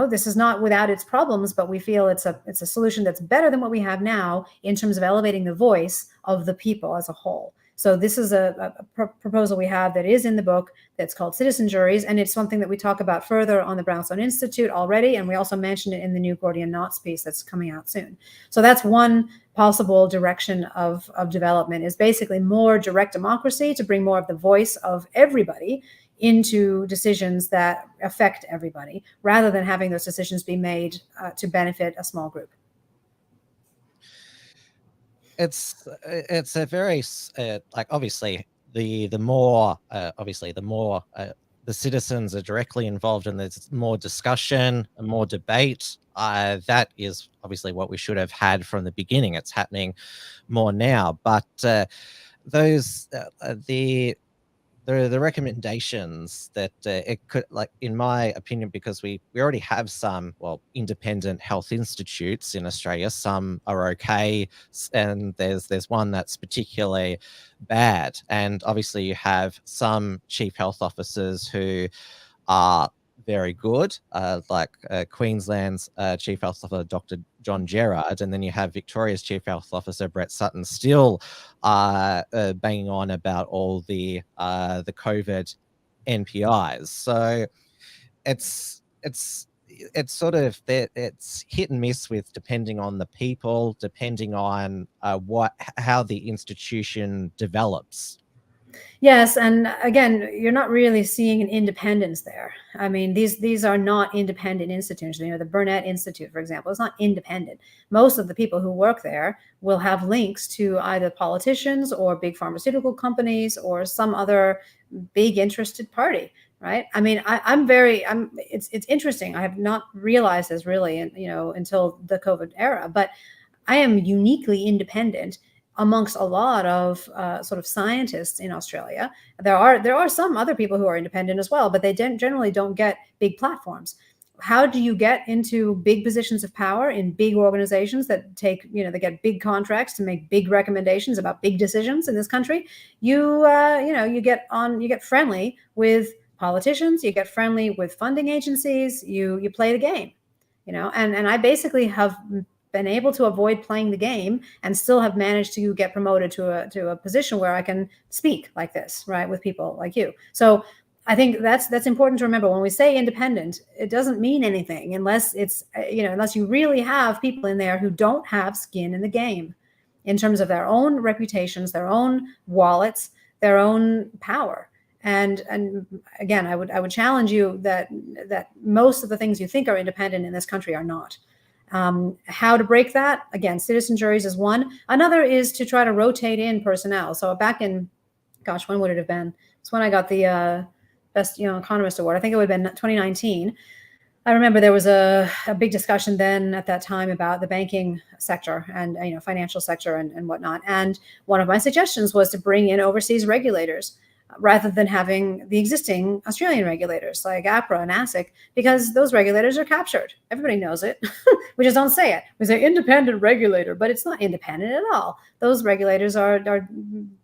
this is not without its problems, but we feel it's a solution that's better than what we have now in terms of elevating the voice of the people as a whole. So this is a proposal we have that is in the book that's called Citizen Juries, and it's something that we talk about further on the Brownstone Institute already, and we also mentioned it in the new Gordian Knots piece that's coming out soon. So that's one possible direction of development, is basically more direct democracy to bring more of the voice of everybody into decisions that affect everybody, rather than having those decisions be made to benefit a small group. It's a very obviously the more the citizens are directly involved and there's more discussion and more debate. That is obviously what we should have had from the beginning. It's happening more now, but the recommendations that it could, like, in my opinion, because we already have some, well, independent health institutes in Australia. Some are okay, and there's one that's particularly bad. And obviously you have some chief health officers who are very good, like Queensland's Chief Health Officer, Dr. John Gerard, and then you have Victoria's Chief Health Officer, Brett Sutton, still banging on about all the COVID NPIs. So it's sort of it's hit and miss with depending on the people, depending on how the institution develops. Yes, and again, you're not really seeing an independence there. I mean, these are not independent institutions. You know, the Burnett Institute, for example, is not independent. Most of the people who work there will have links to either politicians or big pharmaceutical companies or some other big interested party, right? I mean, it's interesting. I have not realized this really, until the COVID era, but I am uniquely independent amongst a lot of sort of scientists in Australia. There are some other people who are independent as well, but they generally don't get big platforms. How do you get into big positions of power in big organizations that take, they get big contracts to make big recommendations about big decisions in this country? You get friendly with politicians, you get friendly with funding agencies, you play the game, and I basically have been able to avoid playing the game and still have managed to get promoted to a position where I can speak like this, right, with people like you. So I think that's important to remember. When we say independent, it doesn't mean anything unless it's, unless you really have people in there who don't have skin in the game in terms of their own reputations, their own wallets, their own power. And again, I would challenge you that most of the things you think are independent in this country are not. How to break that? Again, citizen juries is one. Another is to try to rotate in personnel. So back in, gosh, when would it have been? It's when I got the Best Economist Award. I think it would have been 2019. I remember there was a big discussion then at that time about the banking sector and financial sector and whatnot. And one of my suggestions was to bring in overseas regulators rather than having the existing Australian regulators like APRA and ASIC, because those regulators are captured. Everybody knows it. We just don't say it. We say independent regulator, but it's not independent at all. Those regulators are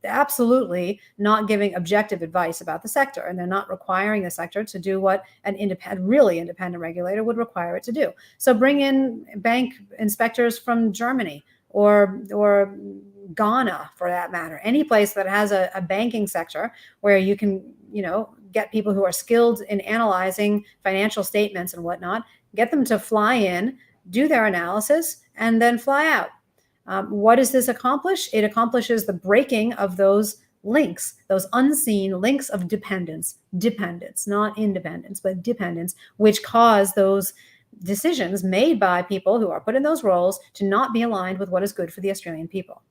absolutely not giving objective advice about the sector, and they're not requiring the sector to do what an really independent regulator would require it to do. So bring in bank inspectors from Germany or Ghana, for that matter, any place that has a banking sector where you can, get people who are skilled in analyzing financial statements and whatnot, get them to fly in, do their analysis, and then fly out. What does this accomplish? It accomplishes the breaking of those links, those unseen links of dependence, not independence, but dependence, which cause those decisions made by people who are put in those roles to not be aligned with what is good for the Australian people.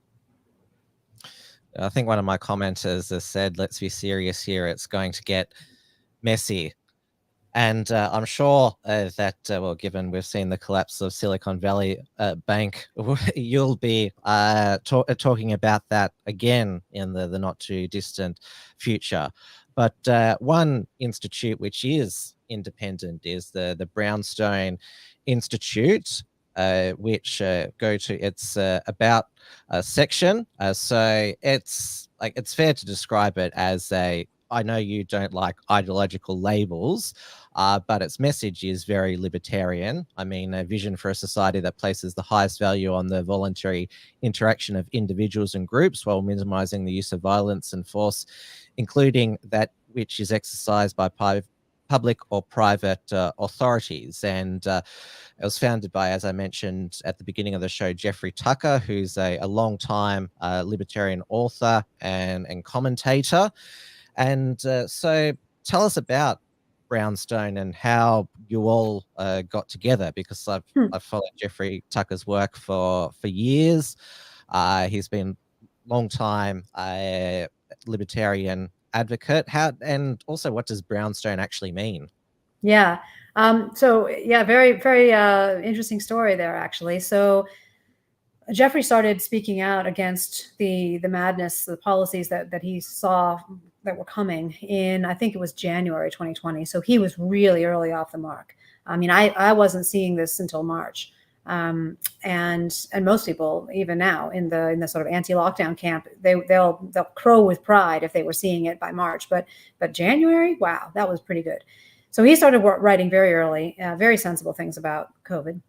I think one of my commenters has said, let's be serious here, it's going to get messy. And I'm sure that, well, given we've seen the collapse of Silicon Valley Bank, you'll be talking about that again in the not too distant future. But one institute which is independent is the Brownstone Institute, which it's about a section. So it's fair to describe it as I know you don't like ideological labels, but its message is very libertarian. I mean, a vision for a society that places the highest value on the voluntary interaction of individuals and groups while minimizing the use of violence and force, including that which is exercised by public or private authorities. And it was founded by, as I mentioned at the beginning of the show, Jeffrey Tucker, who's a long-time libertarian author and commentator. And so tell us about Brownstone and how you all got together, because I've followed Jeffrey Tucker's work for years. He's been long time libertarian advocate. And also, what does Brownstone actually mean? Yeah. Very, very interesting story there, actually. So Jeffrey started speaking out against the madness, the policies that he saw that were coming in, I think it was January 2020. So he was really early off the mark. I mean, I wasn't seeing this until March. And most people, even now in the sort of anti-lockdown camp, they'll crow with pride if they were seeing it by March. But January, wow, that was pretty good. So he started writing very early, very sensible things about COVID.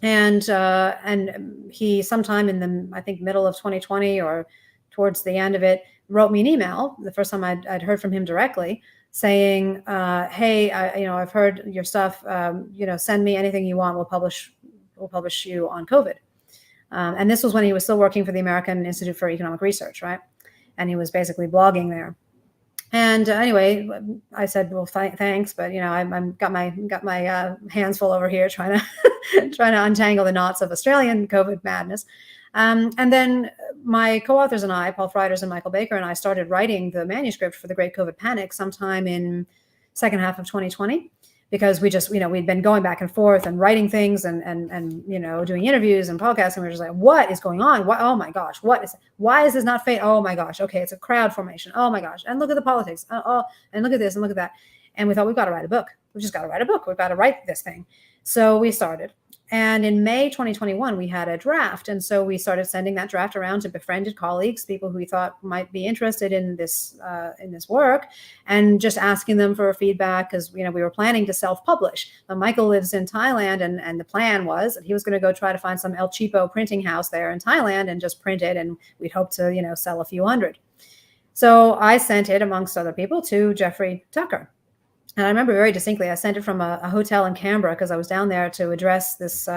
And he sometime in the, I think, middle of 2020 or towards the end of it, wrote me an email. The first time I'd heard from him directly, saying, "Hey, I've heard your stuff. Send me anything you want. We'll publish you on COVID." And this was when he was still working for the American Institute for Economic Research, right? And he was basically blogging there. And anyway, I said, "Well, thanks, but I'm got my hands full over here trying to untangle the knots of Australian COVID madness." And then my co-authors and I, Paul Frieders and Michael Baker, and I started writing the manuscript for The Great COVID Panic sometime in second half of 2020, because we just, we'd been going back and forth and writing things and doing interviews and podcasts, and we were just like, what is going on? What? Oh my gosh, why is this not fake? Oh my gosh, okay, it's a crowd formation. Oh my gosh, and look at the politics. And look at this and look at that. And we thought, we've got to write a book. We just got to write a book. We've got to write this thing. So we started. And in May 2021, we had a draft. And so we started sending that draft around to befriended colleagues, people who we thought might be interested in this work, and just asking them for feedback, because we were planning to self-publish. Now, Michael lives in Thailand, and the plan was that he was going to go try to find some El Cheapo printing house there in Thailand and just print it, and we'd hope to sell a few hundred. So I sent it, amongst other people, to Jeffrey Tucker. And I remember very distinctly, I sent it from a hotel in Canberra, because I was down there to address this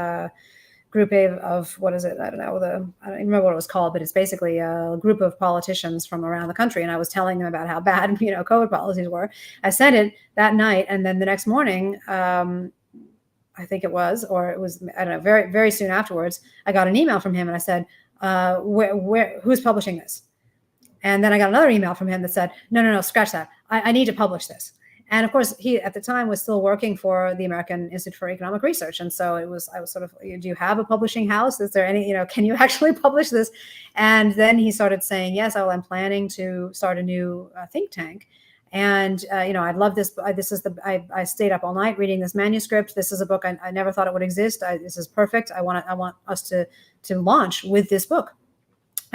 group of, what is it? I don't even remember what it was called, but it's basically a group of politicians from around the country. And I was telling them about how bad, COVID policies were. I sent it that night. And then the next morning, I think it was, I don't know, very, very soon afterwards, I got an email from him, and I said, who's publishing this? And then I got another email from him that said, no, scratch that. I need to publish this. And of course, he at the time was still working for the American Institute for Economic Research. And so I was sort of, do you have a publishing house? Is there any, can you actually publish this? And then he started saying, yes, I'm planning to start a new think tank. And, I love this. I stayed up all night reading this manuscript. This is a book I never thought it would exist. This is perfect. I want us to launch with this book.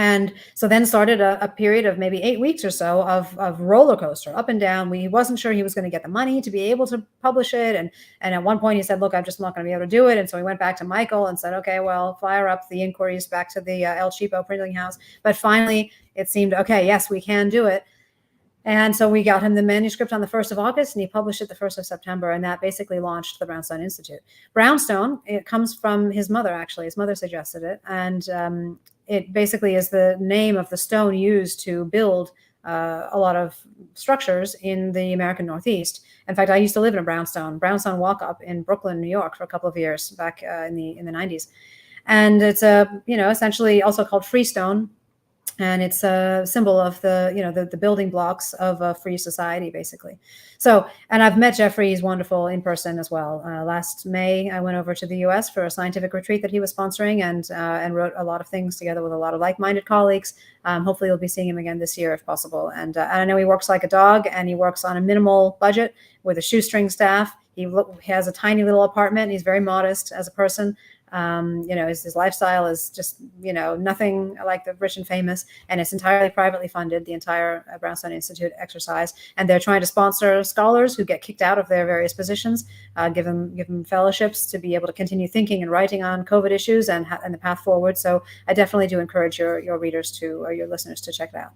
And so then started a period of maybe 8 weeks or so of roller coaster, up and down. We wasn't sure he was going to get the money to be able to publish it. And at one point he said, look, I'm just not going to be able to do it. And so we went back to Michael and said, okay, well, fire up the inquiries back to the El Cheapo printing house. But finally it seemed, okay, yes, we can do it. And so we got him the manuscript on the 1st of August, and he published it the 1st of September. And that basically launched the Brownstone Institute. Brownstone, it comes from his mother, actually. His mother suggested it. And it basically is the name of the stone used to build a lot of structures in the American Northeast. In fact, I used to live in a brownstone walk up in Brooklyn, New York, for a couple of years back in the 90s. And it's essentially also called freestone. And it's a symbol of the building blocks of a free society, basically. So, and I've met Jeffrey. He's wonderful in person as well. Last May, I went over to the U.S. for a scientific retreat that he was sponsoring, and wrote a lot of things together with a lot of like-minded colleagues. Hopefully, we'll be seeing him again this year if possible. And I know he works like a dog, and he works on a minimal budget with a shoestring staff. He has a tiny little apartment. He's very modest as a person. His lifestyle is just, nothing like the rich and famous, and it's entirely privately funded, the entire Brownstone Institute exercise. And they're trying to sponsor scholars who get kicked out of their various positions, give them fellowships to be able to continue thinking and writing on COVID issues and the path forward. So I definitely do encourage your readers or your listeners to check it out.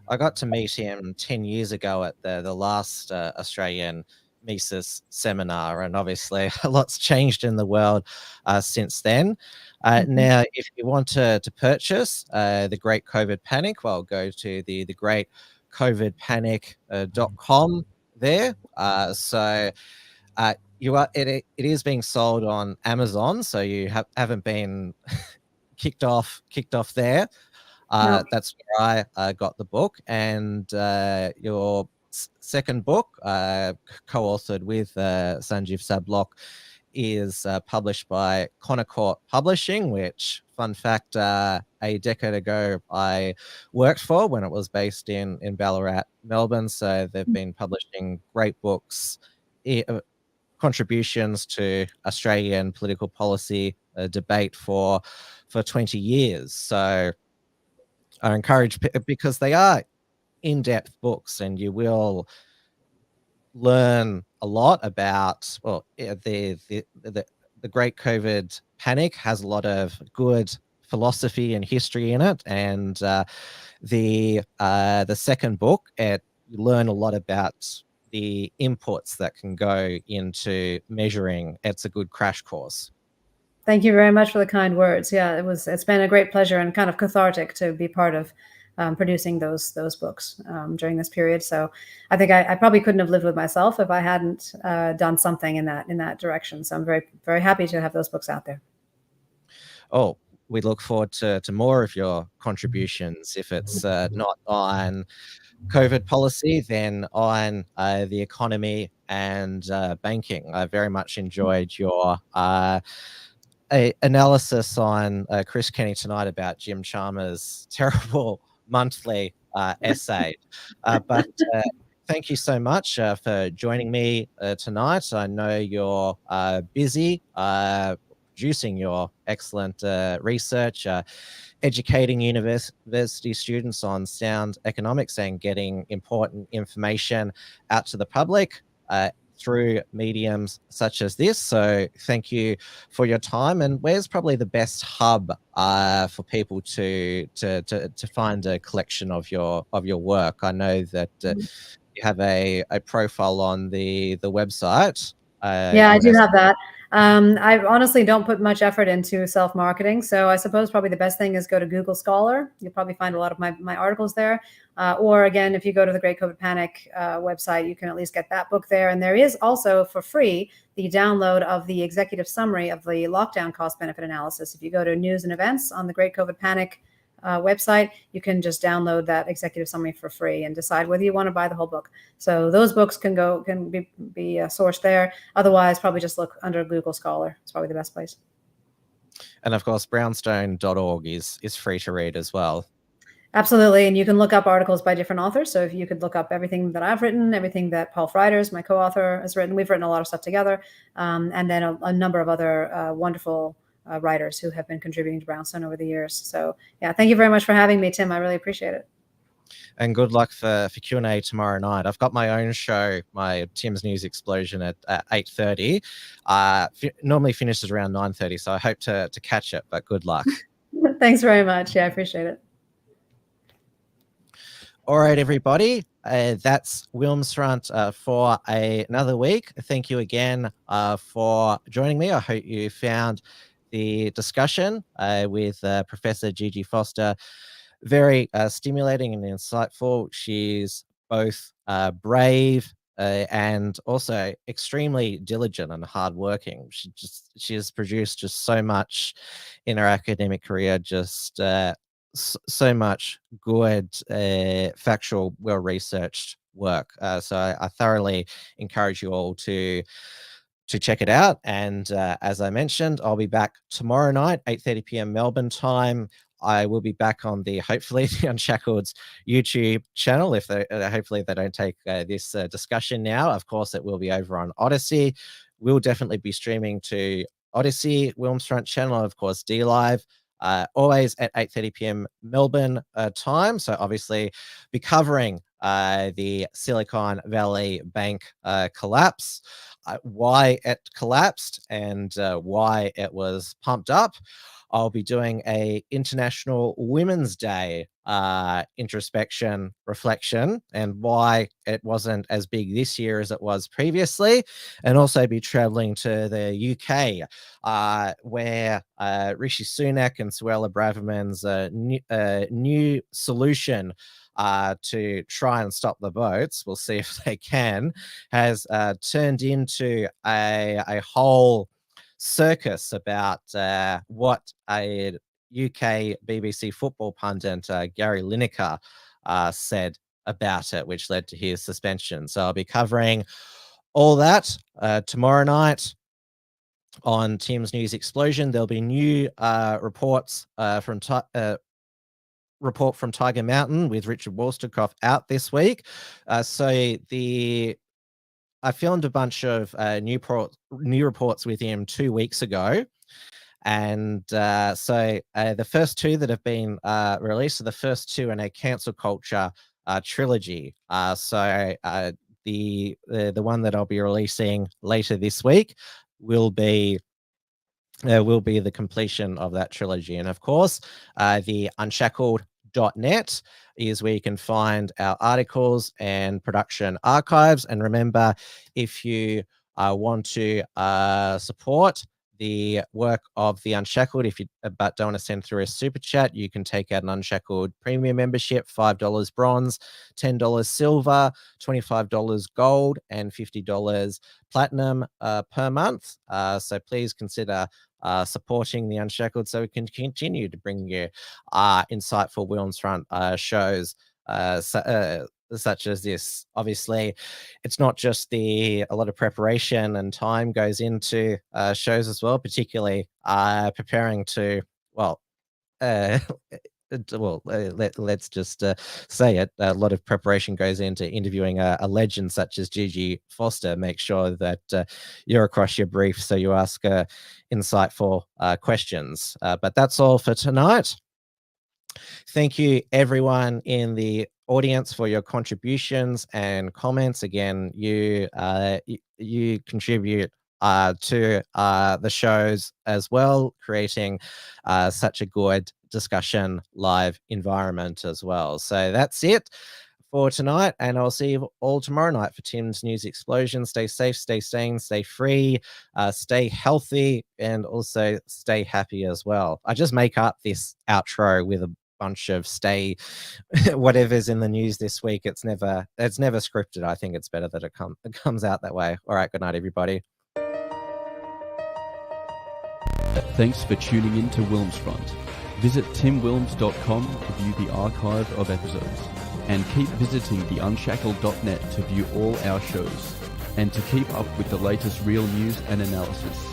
I got to meet him 10 years ago at the last Australian Mises seminar, and obviously a lot's changed in the world since then. Now, if you want to purchase The Great COVID Panic, well, go to the greatcovidpanic.com there. It is being sold on Amazon, so you haven't been kicked off there. No. That's where I got the book, and your second book, co-authored with Sanjeev Sablock, is published by Connaught Publishing, which, fun fact, a decade ago I worked for when it was based in Ballarat, Melbourne. So they've been publishing great books, contributions to Australian political policy debate for 20 years. So I encourage, because they are in-depth books, and you will learn a lot about, well, the great COVID panic has a lot of good philosophy and history in it, and the second book, you learn a lot about the inputs that can go into measuring. It's a good crash course. Thank you very much for the kind words. Yeah, it's been a great pleasure and kind of cathartic to be part of producing those books during this period. So I think I probably couldn't have lived with myself if I hadn't done something in that direction. So I'm very, very happy to have those books out there. Oh, we look forward to more of your contributions. If it's not on COVID policy, then on the economy and banking. I very much enjoyed your analysis on Chris Kenny tonight about Jim Chalmers' terrible monthly essay. But thank you so much for joining me tonight. I know you're busy producing your excellent research, educating university students on sound economics and getting important information out to the public through mediums such as this. So thank you for your time. And where's probably the best hub for people to find a collection of your work? I know that you have a profile on the website. Yeah, I do have that. I honestly don't put much effort into self-marketing. So I suppose probably the best thing is go to Google Scholar. You'll probably find a lot of my articles there. Or again, if you go to the Great COVID Panic website, you can at least get that book there. And there is also for free the download of the executive summary of the lockdown cost benefit analysis. If you go to news and events on the Great COVID Panic website, you can just download that executive summary for free and decide whether you want to buy the whole book. So those books can be sourced there. Otherwise, probably just look under Google Scholar. It's probably the best place. And of course, brownstone.org is free to read as well. Absolutely. And you can look up articles by different authors. So if you could look up everything that I've written, everything that Paul Freiders, my co-author, has written. We've written a lot of stuff together. And then a number of other wonderful writers who have been contributing to Brownstone over the years. So yeah, thank you very much for having me, Tim. I really appreciate it. And good luck for Q&A tomorrow night. I've got my own show, my Tim's News Explosion at 8:30. Normally finishes around 9:30, so I hope to catch it, but good luck. Thanks very much. Yeah, I appreciate it. All right, everybody. That's WilmsFront for another week. Thank you again for joining me. I hope you found the discussion with Professor Gigi Foster very stimulating and insightful. She's both brave and also extremely diligent and hardworking. She has produced just so much in her academic career, just so much good, factual, well-researched work. So I thoroughly encourage you all to check it out. And as I mentioned, I'll be back tomorrow night, 8:30 p.m. Melbourne time. I will be back on hopefully the Unshackled YouTube channel if hopefully they don't take this discussion now. Of course, it will be over on Odyssey. We'll definitely be streaming to Odyssey, WilmsFront channel, of course, DLive. Always at 8:30 p.m. Melbourne time. So obviously be covering the Silicon Valley Bank collapse, why it collapsed and why it was pumped up. I'll be doing a International Women's Day introspection reflection and why it wasn't as big this year as it was previously, and also be traveling to the UK where Rishi Sunak and Suella Braverman's new solution to try and stop the votes, we'll see if they can, has turned into a whole circus about what a UK BBC football pundit, Gary Lineker, said about it, which led to his suspension. So I'll be covering all that tomorrow night. on Tim's News Explosion. There'll be new reports report from Tiger Mountain with Richard Wolsterkoff out this week. I filmed a bunch of new reports with him 2 weeks ago. And the first two that have been released are the first two in a cancel culture trilogy. The one that I'll be releasing later this week will be the completion of that trilogy. And of course, the unshackled.net is where you can find our articles and production archives. And remember, if you want to support the work of the Unshackled, but don't want to send through a super chat, you can take out an Unshackled premium membership, $5 bronze, $10 silver, $25 gold, and $50 platinum per month. So please consider supporting the Unshackled so we can continue to bring you insightful WilmsFront shows such as this. Obviously, it's not just a lot of preparation and time goes into shows as well, particularly preparing to, let's just say it. A lot of preparation goes into interviewing a legend such as Gigi Foster. Make sure that you're across your brief so you ask insightful questions. But that's all for tonight. Thank you, everyone in the audience, for your contributions and comments. Again, you contribute to the shows as well, creating such a good discussion live environment as well. So that's it for tonight, and I'll see you all tomorrow night for Tim's News Explosion. Stay safe, stay sane, stay free, stay healthy, and also stay happy as well. I just make up this outro with a bunch of stay whatever's in the news this week. It's never scripted. I think it's better that it comes out that way. All right, good night, everybody. Thanks for tuning in to WilmsFront. Visit timwilms.com to view the archive of episodes, and keep visiting theunshackled.net to view all our shows, and to keep up with the latest real news and analysis.